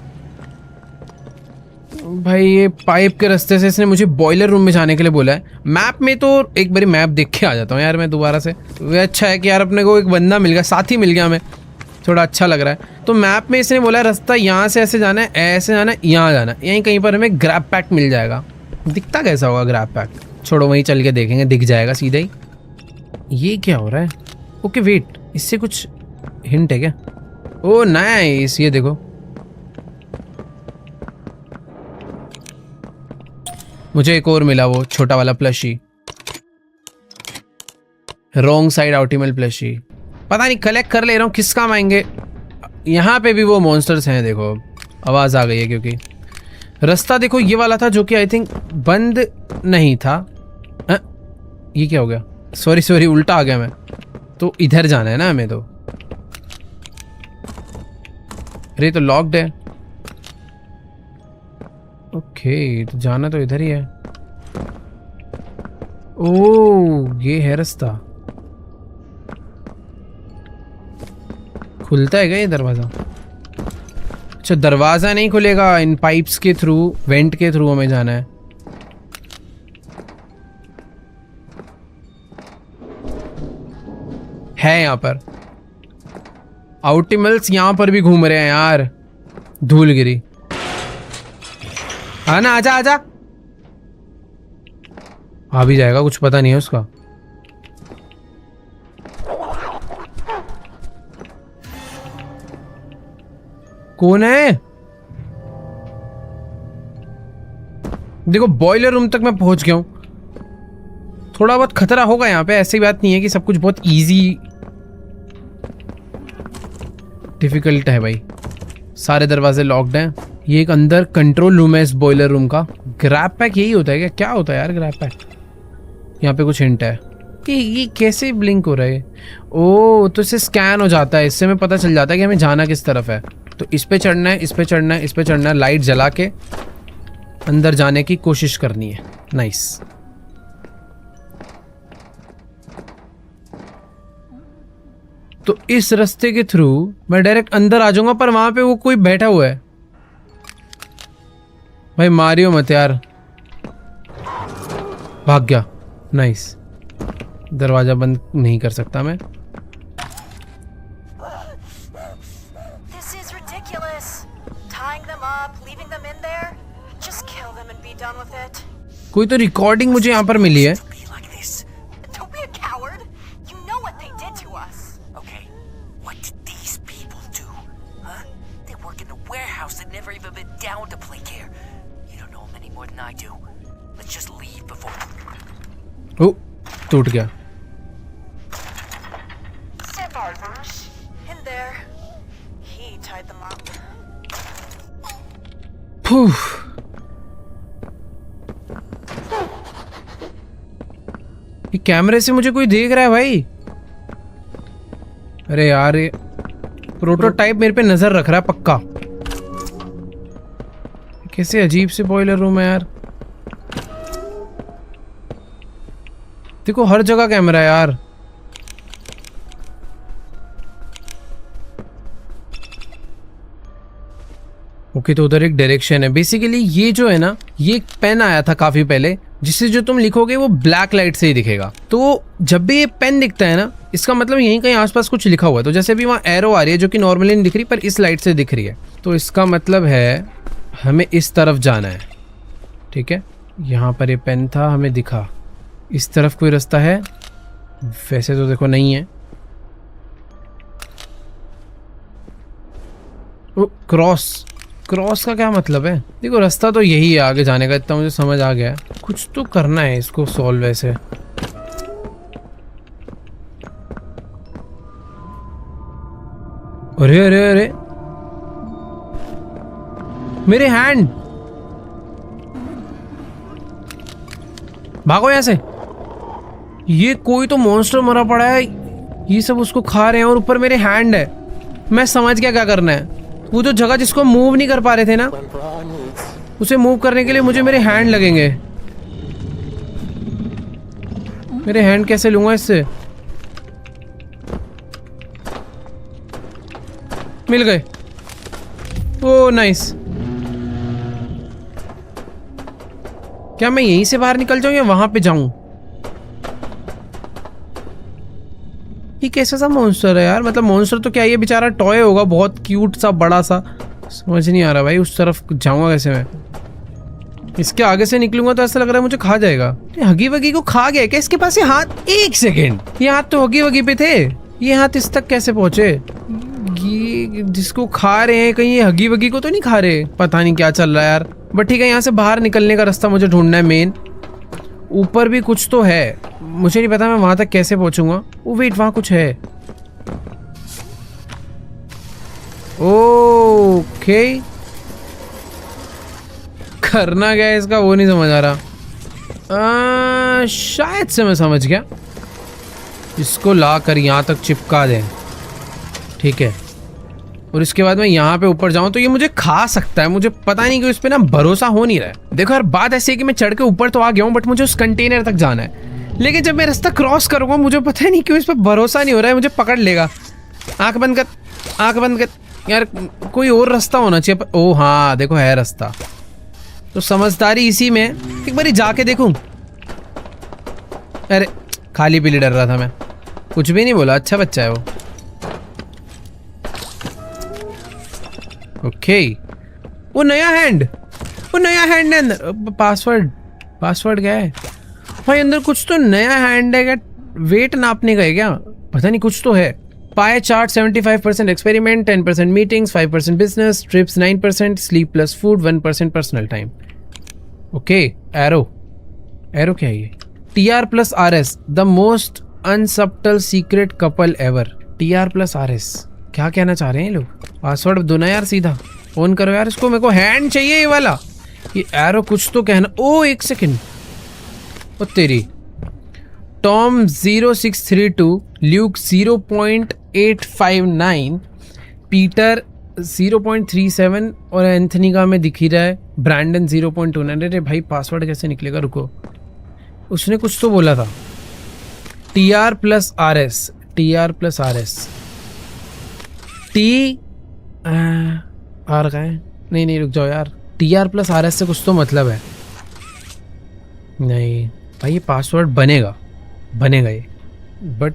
भाई ये पाइप के रास्ते से इसने मुझे बॉयलर रूम में जाने के लिए बोला है। मैप में तो एक बारी मैप देख के आ जाता हूँ यार मैं दोबारा से। वो अच्छा है कि यार अपने को एक बंदा मिल गया, साथी मिल गया, हमें थोड़ा अच्छा लग रहा है। तो मैप में इसने बोला है रास्ता यहाँ से ऐसे जाना है, ऐसे जाना है, यहाँ जाना है, यहीं कहीं पर हमें ग्रैब पैक मिल जाएगा। दिखता कैसा होगा ग्रैब पैक? छोड़ो वहीं चल के देखेंगे, दिख जाएगा सीधा ही। ये क्या हो रहा है? ओके वेट, इससे कुछ हिंट है क्या? ओ नाइस, ये देखो मुझे एक और मिला, वो छोटा वाला plushie, wrong side optimal plushie. पता नहीं कलेक्ट कर ले रहा हूँ, किस काम आएंगे। यहाँ पे भी वो मॉन्स्टर्स हैं, देखो आवाज़ आ गई है क्योंकि रास्ता देखो ये वाला था जो कि आई थिंक बंद नहीं था। ये क्या हो गया? सॉरी उल्टा आ गया मैं। तो इधर जाना है ना हमें तो। अरे तो लॉक्ड है। ओके, तो जाना तो इधर ही है। ओ, ये है रास्ता। खुलता है क्या ये दरवाजा? अच्छा, दरवाजा नहीं खुलेगा, इन पाइप्स के थ्रू, वेंट के थ्रू हमें जाना है यहाँ पर। आउटिमल्स यहाँ पर भी घूम रहे हैं यार। धूलगिरी, हाँ ना, आजा आजा। आ भी जाएगा, कुछ पता नहीं है उसका। कौन है? देखो, बॉयलर रूम तक मैं पहुंच गया हूं। थोड़ा बहुत खतरा होगा यहाँ पे, ऐसी बात नहीं है कि सब कुछ बहुत इजी डिफिकल्ट है भाई। सारे दरवाजे लॉक्ड हैं। ये एक अंदर कंट्रोल रूम है इस बॉयलर रूम का। ग्रैब पैक यही होता है क्या? क्या होता है यार ग्रैब पैक? यहाँ पे कुछ हिंट है कि ये कैसे ब्लिंक हो रहा है। ओ, तो इससे स्कैन हो जाता है, इससे हमें पता चल जाता है कि हमें जाना किस तरफ है। तो इस पे चढ़ना है, इस पे चढ़ना है, इस पे चढ़ना है, लाइट जला के अंदर जाने की कोशिश करनी है। नाइस। तो इस रास्ते के थ्रू मैं डायरेक्ट अंदर आ जाऊंगा, पर वहां पे वो कोई बैठा हुआ है। भाई मारियो मत यार। भाग गया। नाइस। दरवाजा बंद नहीं कर सकता मैं। This is ridiculous. Tying them up, leaving them in there. Just kill them and be done with it. कोई तो रिकॉर्डिंग मुझे यहाँ पर मिली है। Be like this. Don't be a coward. You know what they did to us. Okay, what did these people do? Huh? They work in a warehouse that never even been down to play care. You don't know them any more than I do. Let's just leave before. ओ, टूट गया। Survivors. In there. He tied them up. फूह। ये कैमरे से मुझे कोई देख रहा है भाई। अरे यार, ये प्रोटोटाइप मेरे पे नजर रख रहा है पक्का। कैसे अजीब से बॉयलर रूम है यार। देखो, हर जगह कैमरा है यार। ओके, तो उधर एक डायरेक्शन है। बेसिकली ये जो है ना, ये एक पेन आया था काफी पहले, जिससे जो तुम लिखोगे वो ब्लैक लाइट से ही दिखेगा। तो जब भी ये पेन दिखता है ना, इसका मतलब यहीं कहीं आसपास कुछ लिखा हुआ है। तो जैसे भी वहाँ एरो आ रही है जो कि नॉर्मली नहीं दिख रही, पर इस लाइट से दिख रही है, तो इसका मतलब है हमें इस तरफ जाना है। ठीक है, यहाँ पर ये पेन था, हमें दिखा। इस तरफ कोई रास्ता है? वैसे तो देखो नहीं है। ओ, क्रॉस। क्रॉस का क्या मतलब है? देखो, रास्ता तो यही है आगे जाने का, इतना मुझे समझ आ गया। कुछ तो करना है इसको सॉल्व ऐसे। अरे अरे अरे, मेरे हैंड। भागो यहाँ से। ये कोई तो मॉन्स्टर मरा पड़ा है, ये सब उसको खा रहे हैं, और ऊपर मेरे हैंड है। मैं समझ गया क्या करना है। वो जो जगह जिसको मूव नहीं कर पा रहे थे ना, उसे मूव करने के लिए मुझे मेरे हैंड लगेंगे। मेरे हैंड कैसे लूंगा इससे? मिल गए। ओ नाइस। क्या मैं यहीं से बाहर निकल जाऊं या वहां पे जाऊं? ये कैसा सा मॉन्स्टर है यार? मतलब मॉन्स्टर तो क्या, ये बेचारा टॉय होगा, बहुत क्यूट सा बड़ा सा। समझ नहीं आ रहा भाई, उस तरफ जाऊंगा कैसे मैं? इसके आगे से निकलूंगा तो ऐसा लग रहा है मुझे खा जाएगा। हगी वगी को खा गया क्या इसके पास ये हाथ? एक सेकेंड, ये हाथ तो हगी वगी पे थे, ये हाथ इस तक कैसे पहुंचे? ये जिसको खा रहे हैं, कहीं ये हगी वगी को तो नहीं खा रहे? पता नहीं क्या चल रहा है यार। बट ठीक है, यहाँ से बाहर निकलने का रास्ता मुझे ढूंढना है मेन। ऊपर भी कुछ तो है, मुझे नहीं पता मैं वहां तक कैसे पहुंचूंगा। ओ वेट, वहां कुछ है। ओके, करना क्या है इसका वो नहीं समझ आ रहा। शायद से मैं समझ गया, इसको ला कर यहां तक चिपका दें। ठीक है, और इसके बाद मैं यहाँ पे ऊपर जाऊँ तो ये मुझे खा सकता है। मुझे पता नहीं क्यों इस पे ना भरोसा हो नहीं रहा है। देखो यार बात ऐसी है कि मैं चढ़ के ऊपर तो आ गया हूँ बट मुझे उस कंटेनर तक जाना है, लेकिन जब मैं रास्ता क्रॉस करूँगा मुझे पता नहीं क्यों इस पे भरोसा नहीं हो रहा है, मुझे पकड़ लेगा। आँख बंद कर, आँख बंद कर यार, कोई और रास्ता होना चाहिए। ओ हाँ देखो है रास्ता, तो समझदारी इसी में। एक बारी जाके देखूं। अरे खाली पीली डर रहा था मैं, कुछ भी नहीं बोला, अच्छा बच्चा है वो। ओके वो नया हैंड है अंदर। पासवर्ड क्या है भाई अंदर? कुछ तो नया हैंड है क्या? वेट नापने का है क्या? पता नहीं, कुछ तो है। पाए chart 75% experiment, 10% meetings, 5% business trips, 9% sleep plus food, 1% personal time. Okay arrow क्या है ये? TR plus RS the most unsubtle secret couple ever. TR plus RS क्या कहना चाह रहे हैं लोग? पासवर्ड दो ना यार, सीधा ऑन करो यार इसको। मेरे को हैंड चाहिए ये वाला। ये एरो कुछ तो कहना। ओ एक सेकेंड, ओ तेरी। टॉम 0632, ल्यूक 0.859, पीटर 0.37 और एंथनी का में दिख ही रहा है, ब्रैंडन 0.29। अरे भाई पासवर्ड कैसे निकलेगा? रुको, उसने कुछ तो बोला था। TR plus RS T R का है? नहीं रुक जाओ यार, TR प्लस RS से कुछ तो मतलब है। नहीं भाई ये पासवर्ड बनेगा ये, बट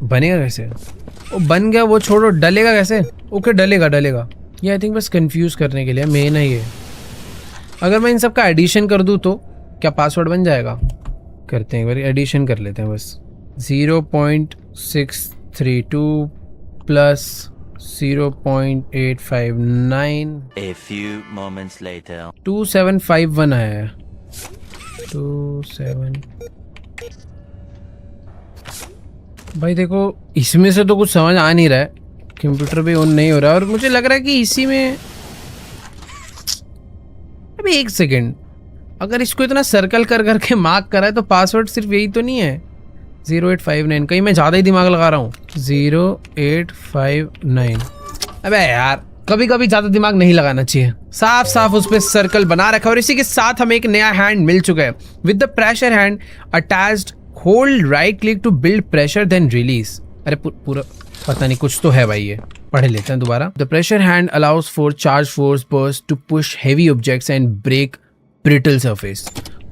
बनेगा कैसे? वो बन गया वो छोड़ो, डलेगा कैसे? ओके डलेगा। ये आई थिंक बस कंफ्यूज करने के लिए मेन है ये। अगर मैं इन सब का एडिशन कर दूँ तो क्या पासवर्ड बन जाएगा? करते हैं एक बार एडिशन कर लेते हैं बस। 0.632 plus 0.859, A few moments later. 2751 आया है। 27 भाई देखो इसमें से तो कुछ समझ आ नहीं रहा है, कंप्यूटर भी ऑन नहीं हो रहा है और मुझे लग रहा है कि इसी में। अभी एक सेकेंड, अगर इसको इतना सर्कल कर करके मार्क करा है तो पासवर्ड सिर्फ यही तो नहीं है 0859। कहीं मैं ज़्यादा ही दिमाग लगा रहा हूँ। 0859। अबे यार कभी कभी ज़्यादा दिमाग नहीं लगाना चाहिए। साफ उस पर सर्कल बना रखा है और इसी के साथ हमें एक नया हैंड मिल चुका है। With the pressure hand attached, hold right click to build pressure then release. अरे पूरा पता नहीं, कुछ तो है भाई, ये पढ़ लेते हैं दोबारा। The pressure hand allows for charge force burst to push heavy objects and break brittle surface.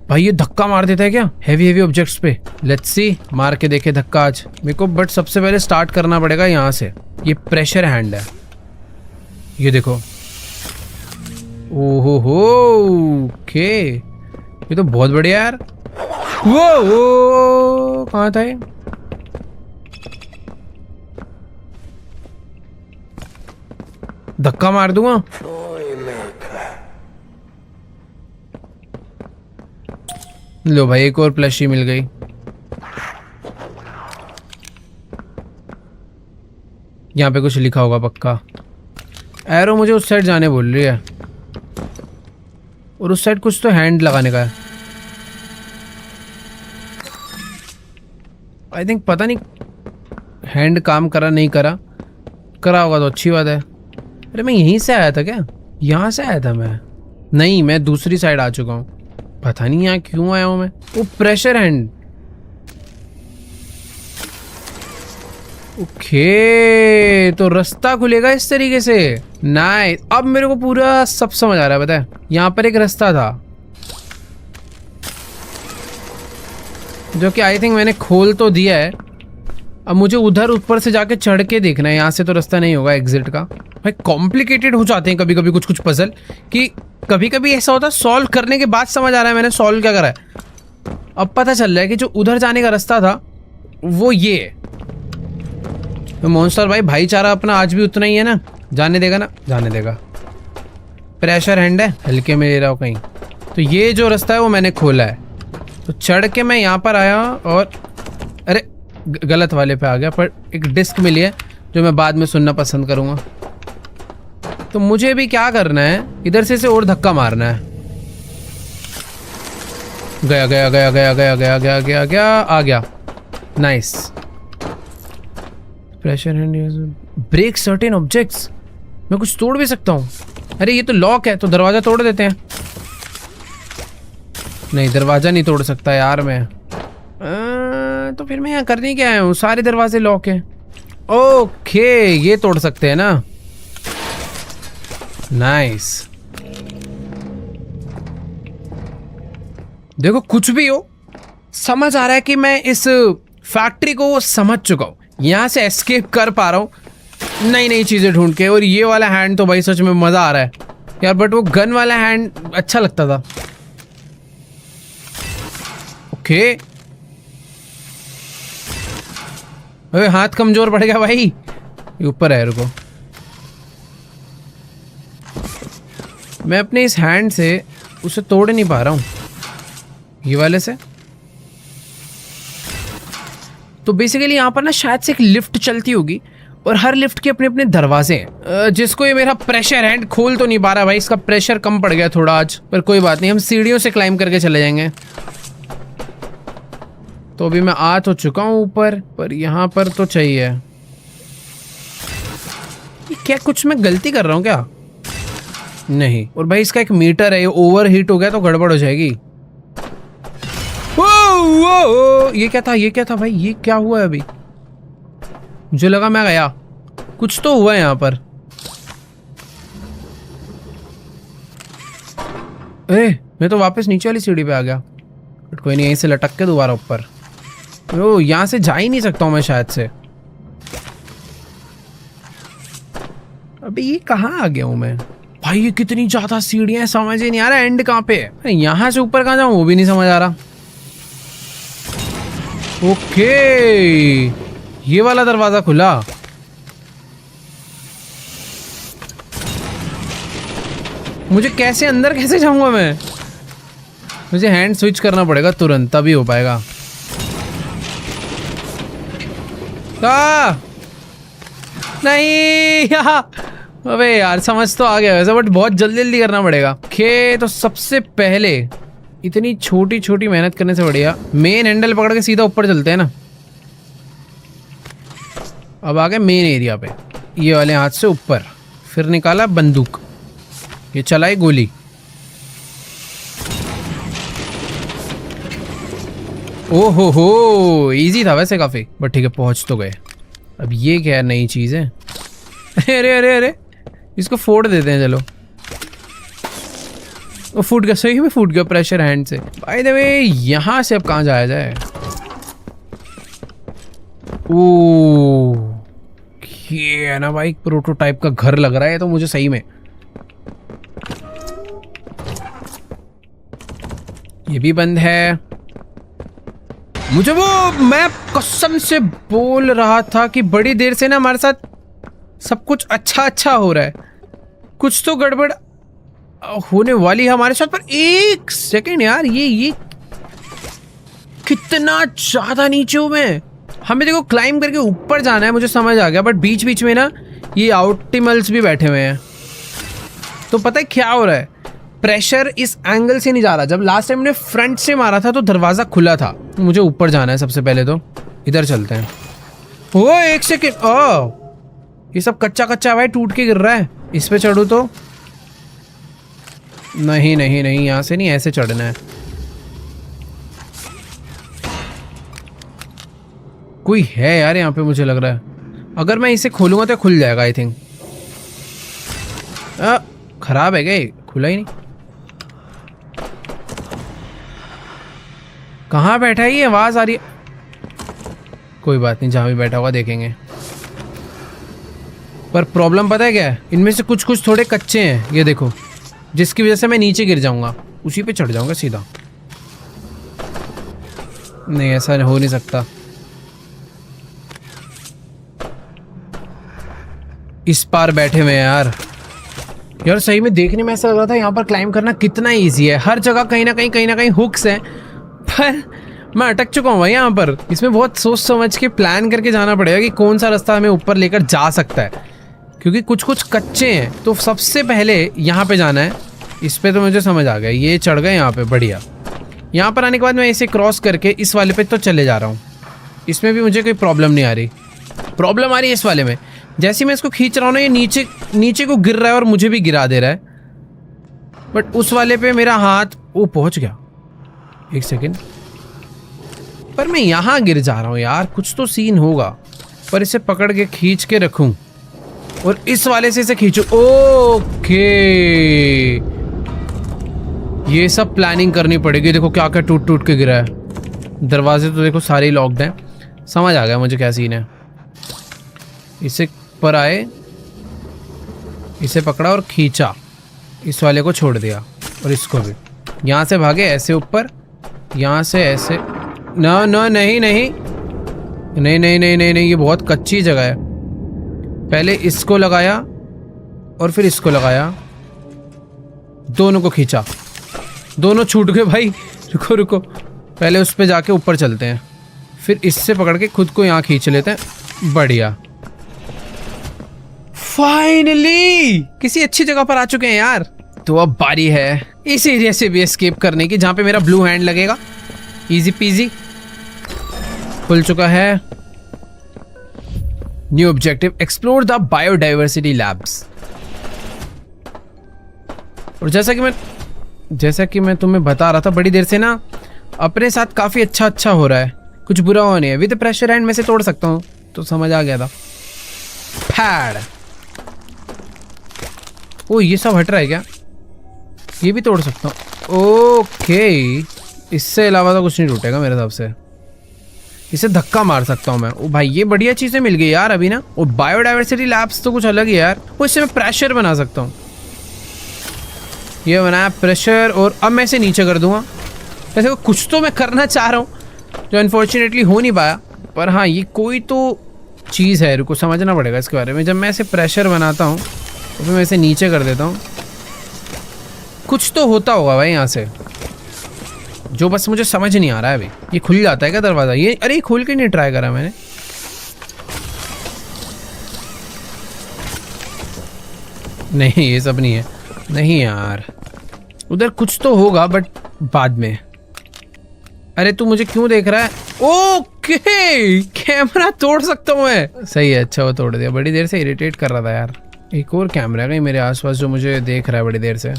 भाई ये धक्का मार देता है क्या हेवी ऑब्जेक्ट्स पे? लेट्स सी, मार के देखे धक्का आज मेरे को। बट सबसे पहले स्टार्ट करना पड़ेगा यहाँ से। ये प्रेशर हैंड है, ये देखो। ओहो हो, ओके ये तो बहुत बढ़िया यार। वो कहाँ था ये? धक्का मार दूंगा। लो भाई एक और प्लशी मिल गई। यहाँ पे कुछ लिखा होगा पक्का। एरो मुझे उस साइड जाने बोल रही है और उस साइड कुछ तो हैंड लगाने का है। आई थिंक पता नहीं हैंड काम करा नहीं करा होगा तो अच्छी बात है। अरे मैं यहीं से आया था क्या? यहाँ से आया था मैं? नहीं, मैं दूसरी साइड आ चुका हूँ। पता नहीं यहाँ क्यों आया हूँ मैं। वो प्रेशर हैंड। ओके तो रास्ता खुलेगा इस तरीके से। नाइस, अब मेरे को पूरा सब समझ आ रहा है। पता है यहाँ पर एक रास्ता था जो कि आई थिंक मैंने खोल तो दिया है। अब मुझे उधर ऊपर से जाके चढ़ के देखना है। यहाँ से तो रास्ता नहीं होगा एग्जिट का। भाई कॉम्प्लिकेटेड हो जाते हैं कभी कभी कुछ पजल, कि कभी कभी ऐसा होता है सॉल्व करने के बाद समझ आ रहा है मैंने सॉल्व क्या करा है। अब पता चल रहा है कि जो उधर जाने का रास्ता था वो ये है। तो मॉन्स्टर भाईचारा अपना आज भी उतना ही है ना, जाने देगा ना? जाने देगा। प्रेशर हैंड है, हल्के में ले रहा हूँ कहीं। तो ये जो रास्ता है वो मैंने खोला है। तो चढ़ के मैं यहाँ पर आया और अरे गलत वाले पे आ गया, पर एक डिस्क मिली है जो मैं बाद में सुनना पसंद करूँगा। तो मुझे भी क्या करना है, इधर से और धक्का मारना है। गया गया गया गया गया गया गया गया गया आ गया। Nice. Pressure hand brake certain objects. मैं कुछ तोड़ भी सकता हूँ। अरे ये तो लॉक है, तो दरवाजा तोड़ देते हैं। नहीं, दरवाजा नहीं तोड़ सकता यार मैं। तो फिर मैं यहाँ करने क्या आया हूँ? सारे दरवाजे लॉक हैं। ओके, ये तोड़ सकते हैं ना। नाइस। देखो, कुछ भी हो, समझ आ रहा है कि मैं इस फैक्ट्री को समझ चुका हूँ। यहाँ से एस्केप कर पा रहा हूँ नई नई चीजें ढूंढ के। और ये वाला हैंड तो भाई सच में मजा आ रहा है यार। बट वो गन वाला हैंड अच्छा लगता था। ओके, अबे हाथ कमजोर पड़ गया भाई। ये ऊपर है, रुको। मैं अपने इस हैंड से उसे तोड़ नहीं पा रहा हूँ, ये वाले से। तो बेसिकली यहाँ पर ना शायद से एक लिफ्ट चलती होगी और हर लिफ्ट के अपने अपने दरवाजे हैं, जिसको ये मेरा प्रेशर हैंड खोल तो नहीं पा रहा भाई। इसका प्रेशर कम पड़ गया थोड़ा आज, पर कोई बात नहीं, हम सीढ़ियों से क्लाइंब करके चले जाएंगे। तो अभी मैं आ तो चुका हूँ ऊपर, पर यहाँ पर तो चाहिए। क्या कुछ मैं गलती कर रहा हूँ क्या? नहीं। और भाई इसका एक मीटर है, ये ओवर हीट हो गया तो गड़बड़ हो जाएगी। वो ये क्या था? ये क्या था भाई? ये क्या हुआ है अभी? मुझे लगा मैं गया, कुछ तो हुआ है यहाँ पर। मैं तो वापस नीचे वाली सीढ़ी पे आ गया। बट कोई नहीं, यहीं से लटक के दोबारा ऊपर। ओ, यहाँ से जा ही नहीं सकता हूँ मैं शायद से। अबे ये कहाँ आ गया हूँ मैं भाई? ये कितनी ज्यादा सीढ़ियां हैं, समझ ही नहीं आ रहा एंड कहाँ पे है। यहाँ से ऊपर कहाँ जाऊँ वो भी नहीं समझ आ रहा। ओके, ये वाला दरवाजा खुला। मुझे कैसे अंदर कैसे जाऊंगा मैं? मुझे हैंड स्विच करना पड़ेगा तुरंत, तभी हो पाएगा। नहीं अबे यार, समझ तो आ गया वैसे, बट बहुत जल्दी जल्दी करना पड़ेगा। ओके, तो सबसे पहले इतनी छोटी छोटी मेहनत करने से बढ़िया मेन हैंडल पकड़ के सीधा ऊपर चलते हैं ना। अब आ गए मेन एरिया पे। ये वाले हाथ से ऊपर, फिर निकाला बंदूक, ये चलाई गोली। ओहो हो, इजी था वैसे काफी, बट ठीक है पहुंच तो गए। अब ये क्या है, नई चीज है। अरे अरे अरे, इसको फोड़ देते हैं चलो। वो फूट गया, सही में फूट गया प्रेशर हैंड से। बाय द वे, यहां से अब कहां जाया जाए? ओह, ये है ना भाई, प्रोटोटाइप का घर लग रहा है तो मुझे सही में। ये भी बंद है। मुझे वो, मैं कसम से बोल रहा था कि बड़ी देर से ना हमारे साथ सब कुछ अच्छा अच्छा हो रहा है, कुछ तो गड़बड़ होने वाली है हमारे साथ। पर एक सेकेंड यार, ये कितना ज्यादा नीचे हूं मैं। हमें देखो क्लाइंब करके ऊपर जाना है, मुझे समझ आ गया, बट बीच बीच में ना ये ऑप्टिमल्स भी बैठे हुए हैं। तो पता है क्या हो रहा है, प्रेशर इस एंगल से नहीं जा रहा। जब लास्ट टाइम ने फ्रंट से मारा था तो दरवाजा खुला था। मुझे ऊपर जाना है सबसे पहले, तो इधर चलते हैं। ओ एक सेकेंड, ओ ये सब कच्चा कच्चा भाई, टूट के गिर रहा है। इस पे चढ़ू तो नहीं नहीं नहीं, यहां से नहीं, ऐसे चढ़ना है। कोई है यार यहाँ पे, मुझे लग रहा है। अगर मैं इसे खोलूंगा तो खुल जाएगा आई थिंक। खराब है क्या? खुला ही नहीं। कहाँ बैठा है ये? आवाज आ रही है। कोई बात नहीं, जहां भी बैठा होगा देखेंगे। पर प्रॉब्लम पता है क्या है, इनमें से कुछ कुछ थोड़े कच्चे हैं, ये देखो, जिसकी वजह से मैं नीचे गिर जाऊंगा, उसी पे चढ़ जाऊंगा सीधा। नहीं, ऐसा हो नहीं सकता। इस पार बैठे हुए हैं यार। यार सही में देखने में ऐसा लग रहा था यहाँ पर क्लाइंब करना कितना इजी है। हर जगह कहीं ना कहीं हुक्स हैं, पर मैं अटक चुका हूँ भाई यहाँ पर। इसमें बहुत सोच समझ के प्लान करके जाना पड़ेगा कि कौन सा रास्ता हमें ऊपर लेकर जा सकता है, क्योंकि कुछ कुछ कच्चे हैं। तो सबसे पहले यहाँ पे जाना है। इस पे तो मुझे समझ आ गया, ये चढ़ गए यहाँ पे, बढ़िया। यहाँ पर आने के बाद मैं इसे क्रॉस करके इस वाले पे तो चले जा रहा हूँ। इसमें भी मुझे कोई प्रॉब्लम नहीं आ रही। प्रॉब्लम आ रही है इस वाले में जैसे ही मैं इसको खींच रहा हूँ ना, ये नीचे नीचे को गिर रहा है और मुझे भी गिरा दे रहा है। बट उस वाले पे मेरा हाथ वो पहुंच गया। एक सेकेंड, पर मैं यहाँ गिर जा रहा हूँ यार, कुछ तो सीन होगा। पर इसे पकड़ के खींच के रखूं और इस वाले से इसे खींचूं। ओके, ये सब प्लानिंग करनी पड़ेगी। देखो क्या क्या टूट टूट के गिरा है। दरवाजे तो देखो सारे ही लॉक्ड हैं। समझ आ गया मुझे क्या सीन है। इसे पर आए, इसे पकड़ा और खींचा, इस वाले को छोड़ दिया और इसको भी। यहाँ से भागे ऐसे ऊपर, यहाँ से ऐसे। ना ना नहीं नहीं नहीं नहीं नहीं नहीं नहीं, ये बहुत कच्ची जगह है। पहले इसको लगाया और फिर इसको लगाया, दोनों को खींचा, दोनों छूट गए भाई। रुको रुको, पहले उस पे जाके ऊपर चलते हैं, फिर इससे पकड़ के खुद को यहाँ खींच लेते हैं। बढ़िया, फाइनली किसी अच्छी जगह पर आ चुके हैं यार। तो अब बारी है इस एरिया से भी एस्केप करने की, जहाँ पे मेरा ब्लू हैंड लगेगा। इजी पीजी, खुल चुका है। New objective, explore the biodiversity labs. और जैसा कि मैं तुम्हें बता रहा था बड़ी देर से ना, अपने साथ काफी अच्छा हो रहा है, कुछ बुरा हुआ नहीं है। विद प्रेशर हैंड में से तोड़ सकता हूँ, तो समझ आ गया था। फैड, ओ ये सब हट रहा है क्या? ये भी तोड़ सकता हूँ। ओके, इससे अलावा तो कुछ नहीं टूटेगा मेरे हिसाब से। इसे धक्का मार सकता हूँ मैं। ओ भाई, ये बढ़िया चीजें मिल गई यार अभी ना। और बायोडाइवर्सिटी लैब्स तो कुछ अलग ही यार। वो इससे मैं प्रेशर बना सकता हूँ। ये बनाया प्रेशर, और अब मैं इसे नीचे कर दूंगा। वैसे कुछ तो मैं करना चाह रहा हूँ जो अनफॉर्चुनेटली हो नहीं पाया, पर हाँ ये कोई तो चीज़ है। रुको, समझना पड़ेगा इसके बारे में। जब मैं इसे प्रेशर बनाता हूँ तो फिर मैं इसे नीचे कर देता हूँ। कुछ तो होता होगा भाई यहाँ से, जो बस मुझे समझ नहीं आ रहा है अभी। ये खुल जाता है क्या दरवाज़ा? ये अरे खोल के नहीं ट्राई करा मैंने। नहीं, ये सब नहीं है। नहीं यार, उधर कुछ तो होगा बट बाद में। अरे तू मुझे क्यों देख रहा है? ओके, कैमरा तोड़ सकता हूँ मैं। सही है, अच्छा वो तोड़ दिया। बड़ी देर से इरिटेट कर रहा था यार। एक और कैमरा है कहीं मेरे आसपास जो मुझे देख रहा है बड़ी देर से।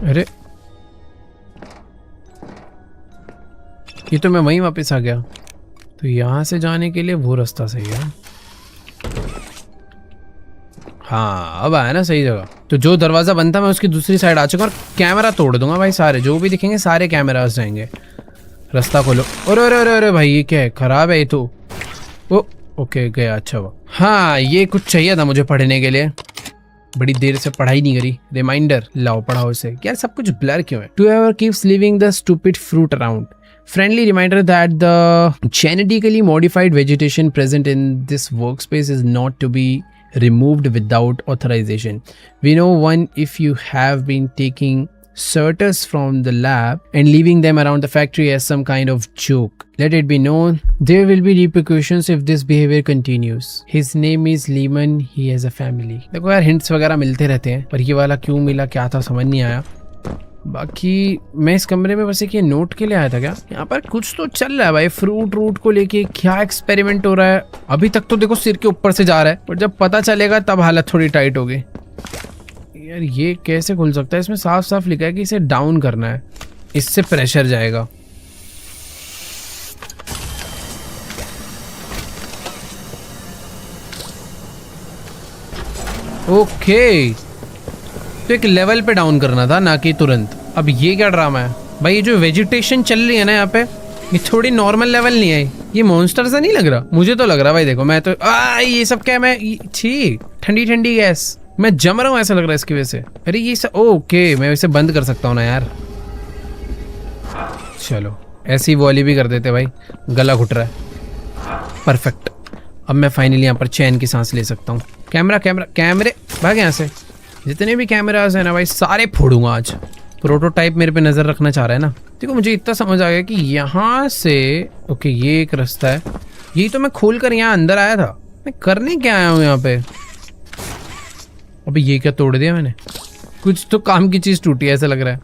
अरे ये तो मैं वहीं वापस आ गया। तो यहाँ से जाने के लिए वो रास्ता सही है। हाँ, अब आया ना सही जगह। तो जो दरवाज़ा बंद था मैं उसकी दूसरी साइड आ चुका और कैमरा तोड़ दूंगा भाई। सारे जो भी दिखेंगे सारे कैमरास जाएंगे। रास्ता खोलो। अरे अरे अरे अरे भाई, ये क्या है? खराब है ये तो। ओ ओके, गया। अच्छा हुआ। हाँ, ये कुछ चाहिए था मुझे पढ़ने के लिए। बड़ी देर से पढ़ाई नहीं करी। रिमाइंडर लाओ, पढ़ाओ इसे। यार सब कुछ ब्लर क्यों है? Whoever keeps leaving the stupid fruit around. Friendly reminder that the genetically modified vegetation present in this workspace is not to be removed without authorization. We know one if you have been taking certus from the lab and leaving them around the factory as some kind of joke. Let it be known there will be repercussions if this behavior continues. His name is Lehman. He has a family. देखो यार, hints वगैरह मिलते रहते हैं, पर ये वाला क्यों मिला, क्या था, समझ नहीं आया। बाकी मैं इस कमरे में बस एक ये नोट के लिए आया था क्या? यहाँ पर कुछ तो चल रहा है भाई। फ्रूट रूट को लेके क्या एक्सपेरिमेंट हो रहा है? अभी तक तो देखो सिर के ऊपर से जा रहा है, पर जब पता चलेगा तब हालत थोड़ी टाइट होगी। यार ये कैसे खुल सकता है? इसमें साफ साफ लिखा है कि इसे डाउन करना है, इससे प्रेशर जाएगा। ओके, तो एक लेवल पे डाउन करना था, ना कि तुरंत। अब ये क्या ड्रामा है भाई? ये जो वेजिटेशन चल रही है ना यहाँ पे, ये थोड़ी नॉर्मल लेवल नहीं है। ये मॉन्स्टर सा नहीं लग रहा? मुझे तो लग रहा भाई। देखो मैं तो ये सब क्या, मैं छी, ठंडी ठंडी गैस, मैं जम रहा हूँ ऐसा लग रहा है इसकी वजह से। अरे ये सब ओके, मैं इसे बंद कर सकता हूँ ना यार। चलो ऐसी वॉली भी कर देते भाई, गला घुट रहा है। परफेक्ट, अब मैं फाइनली यहाँ पर चैन की सांस ले सकता हूँ। कैमरे भाग यहाँ से। जितने भी कैमरास है ना भाई, सारे फोड़ूंगा आज। प्रोटोटाइप मेरे पे नजर रखना चाह रहा है ना, देखो मुझे इतना समझ आ गया कि यहाँ से ओके ये एक रास्ता है, यही तो मैं खोल कर यहाँ अंदर आया था। मैं करने क्या आया हूँ यहाँ पे? अबे ये क्या तोड़ दिया मैंने? कुछ तो काम की चीज टूटी है ऐसा लग रहा है।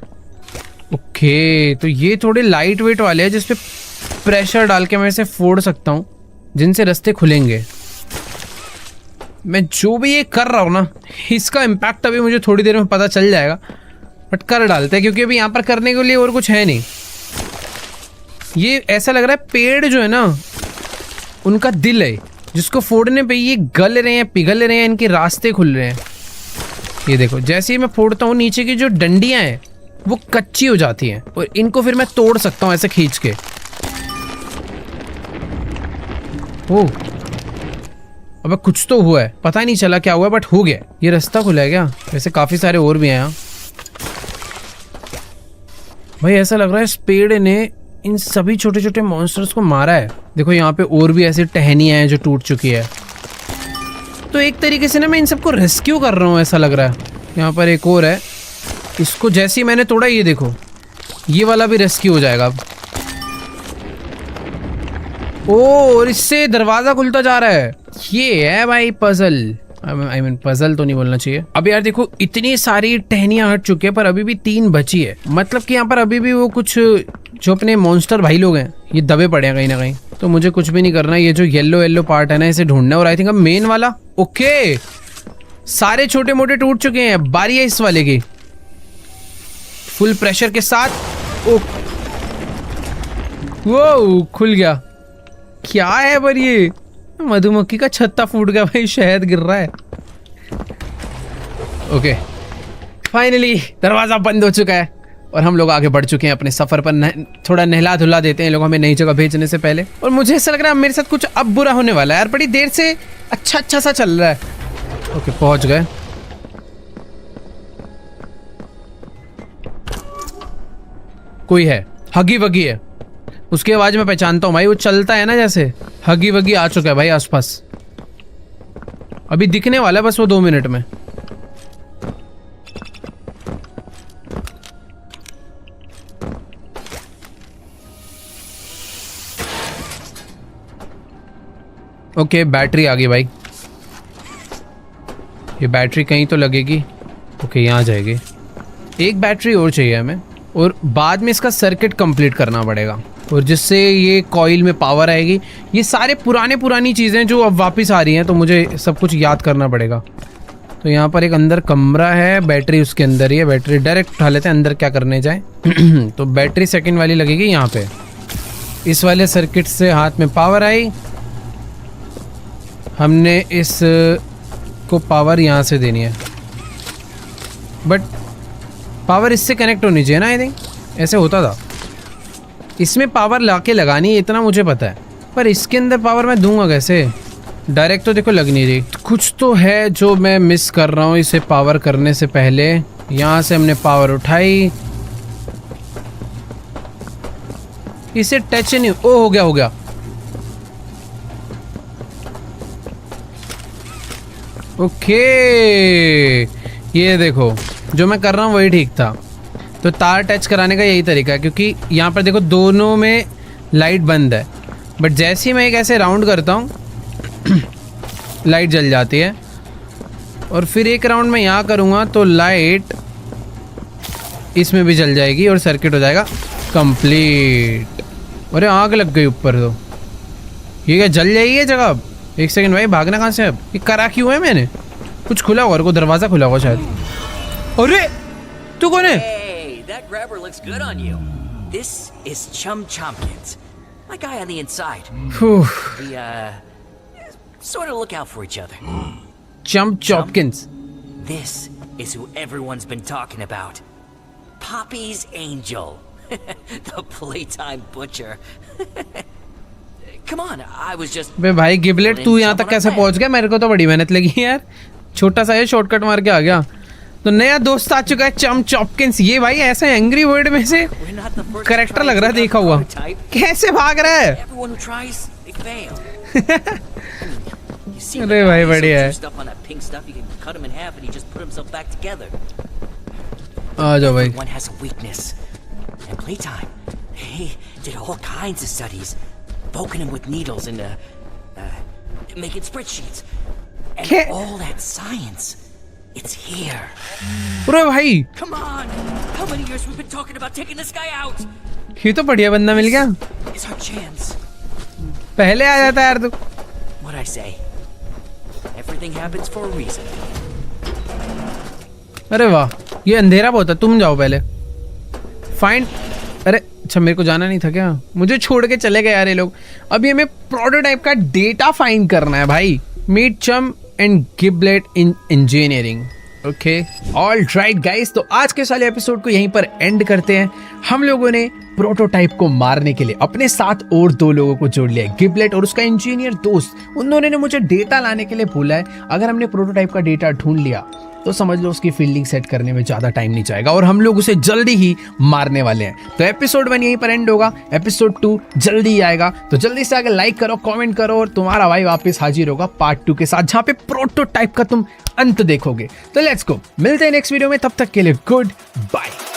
ओके तो ये थोड़े लाइट वेट वाले हैं जिसपे प्रेशर डाल के मैं इसे फोड़ सकता हूँ, जिनसे रास्ते खुलेंगे। मैं जो भी ये कर रहा हूँ ना, इसका इम्पैक्ट अभी मुझे थोड़ी देर में पता चल जाएगा, बट कर डालते हैं क्योंकि अभी यहाँ पर करने के लिए और कुछ है नहीं। ये ऐसा लग रहा है पेड़ जो है ना उनका दिल है, जिसको फोड़ने पे ये गल रहे हैं, पिघल रहे हैं, इनके रास्ते खुल रहे हैं। ये देखो जैसे ही मैं फोड़ता हूँ नीचे की जो डंडियां हैं वो कच्ची हो जाती हैं और इनको फिर मैं तोड़ सकता हूँ ऐसे खींच के। ओह अबे कुछ तो हुआ है, पता नहीं चला क्या हुआ बट हो गया। ये रास्ता खुला है क्या? वैसे काफी सारे और भी हैं यहाँ। भाई ऐसा लग रहा है इस पेड़ ने इन सभी छोटे छोटे मॉन्स्टर्स को मारा है। देखो यहाँ पे और भी ऐसी टहनियां हैं जो टूट चुकी है। तो एक तरीके से ना मैं इन सबको रेस्क्यू कर रहा हूँ ऐसा लग रहा है। यहाँ पर एक और है, इसको जैसे ही मैंने तोड़ा ये देखो ये वाला भी रेस्क्यू हो जाएगा अब। ओ और इससे दरवाजा खुलता जा रहा है। ये है भाई पजल। आई मीन पजल तो नहीं बोलना चाहिए। अब यार देखो इतनी सारी टहनियां हट चुकी है पर अभी भी 3 बची है। मतलब कि यहाँ पर अभी भी वो कुछ जो अपने मॉन्स्टर भाई लोग हैं ये दबे पड़े हैं कहीं ना कहीं। तो मुझे कुछ भी नहीं करना, ये जो येलो येलो पार्ट है ना इसे ढूंढना है। और आई थिंक अब मेन वाला ओके सारे छोटे मोटे टूट चुके हैं, बारी है इस वाले की। फुल प्रेशर के साथ ओ वो खुल गया। क्या है पर ये मधुमक्खी का छत्ता फूट गया भाई, शहद गिर रहा है। ओके फाइनली दरवाजा बंद हो चुका है और हम लोग आगे बढ़ चुके हैं अपने सफर पर। थोड़ा नहला धुला देते हैं लोग हमें नई जगह भेजने से पहले। और मुझे ऐसा लग रहा है मेरे साथ कुछ अब बुरा होने वाला है यार, बड़ी देर से अच्छा सा चल रहा है। ओके पहुंच गए। कोई है, हगी वगी है, उसकी आवाज में पहचानता हूँ भाई, वो चलता है ना जैसे। हगी वगी आ चुका है भाई आसपास, अभी दिखने वाला है बस वो 2 मिनट में। ओके बैटरी आ गई भाई, ये बैटरी कहीं तो लगेगी। ओके यहाँ जाएगी। एक बैटरी और चाहिए हमें और बाद में इसका सर्किट कंप्लीट करना पड़ेगा और जिससे ये कॉइल में पावर आएगी। ये सारे पुरानी चीज़ें जो अब वापस आ रही हैं तो मुझे सब कुछ याद करना पड़ेगा। तो यहाँ पर एक अंदर कमरा है, बैटरी उसके अंदर ही है। बैटरी डायरेक्ट उठा लेते हैं, अंदर क्या करने जाए। तो बैटरी सेकंड वाली लगेगी यहाँ पे। इस वाले सर्किट से हाथ में पावर आई, हमने इस को पावर यहाँ से देनी है, बट पावर इससे कनेक्ट होनी चाहिए ना। आई थिंक ऐसे होता था, इसमें पावर लाके लगानी है इतना मुझे पता है, पर इसके अंदर पावर मैं दूंगा कैसे? डायरेक्ट तो देखो लग नहीं रही। कुछ तो है जो मैं मिस कर रहा हूँ इसे पावर करने से पहले। यहाँ से हमने पावर उठाई, इसे टच नहीं। ओ हो गया। ओके ये देखो जो मैं कर रहा हूँ वही ठीक था। तो तार टच कराने का यही तरीका है, क्योंकि यहाँ पर देखो दोनों में लाइट बंद है, बट जैसे ही मैं एक ऐसे राउंड करता हूँ लाइट जल जाती है। और फिर एक राउंड मैं यहाँ करूँगा तो लाइट इसमें भी जल जाएगी और सर्किट हो जाएगा कंप्लीट। अरे आग लग गई ऊपर। तो ये क्या जल जाएगी ये जगह अब? एक सेकंड भाई, भागना कहाँ से अब? ये करा क्यों है मैंने? कुछ खुला होगा, को दरवाजा खुला होगा शायद। अरे तू कौन है? Hey, that grabber looks good on you. This is Chum Chompkins, my guy on the inside. We sort of look out for each other. Chum Chompkins. This is who everyone's been talking about. Poppy's Angel, the playtime butcher. Come on, I was just. बे भाई गिबलेट तू यहाँ तक कैसे पहुँच गया? मेरे को तो बड़ी मेहनत लगी यार, छोटा सा ये शॉर्टकट मार के आ गया। तो नया दोस्त आ चुका है चम चॉपकिंस। ये भाई ऐसे एंग्री वर्ड में से कैरेक्टर लग रहा है देखा हुआ। कैसे भाग रहा है? अरे भाई बढ़िया है। आ जाओ भाई। did all kinds of studies, poking him with needles and making spreadsheets. And Can't- all that science, it's here. अरे भाई Come on! How many years we've been talking about taking this guy out? ये तो बढ़िया बंदा मिल गया, It's our chance. पहले आ जाता यार तू। What'd I say? Everything happens for a reason. अरे वाह, ये अंधेरा बहुत है, तुम जाओ पहले। फाइंड, अरे अच्छा मेरे को जाना नहीं था क्या? मुझे छोड़ के चले गए यार ये लोग। अभी हमें प्रोटोटाइप का डेटा फाइंड करना है भाई। Meet chum and giblet in engineering. Okay all right guys, तो आज के साले एपिसोड को यहीं पर एंड करते हैं। हम लोगों ने प्रोटोटाइप को मारने के लिए अपने साथ और 2 लोगों को जोड़ लिया है, गिबलेट और उसका इंजीनियर दोस्त। उन दोनों ने मुझे डेटा लाने के लिए बोला है। अगर हमने प्रोटोटाइप का डेटा ढूंढ लिया तो समझ लो उसकी फील्डिंग सेट करने में ज़्यादा टाइम नहीं जाएगा और हम लोग उसे जल्दी ही मारने वाले हैं। तो एपिसोड 1 यहीं पर एंड होगा, एपिसोड 2 जल्दी ही आएगा। तो जल्दी से आगे लाइक करो, कमेंट करो और तुम्हारा भाई वापस हाजिर होगा पार्ट 2 के साथ, जहाँ पे प्रोटोटाइप का तुम अंत देखोगे। तो लेट्स गो, मिलते हैं नेक्स्ट वीडियो में, तब तक के लिए गुड बाय।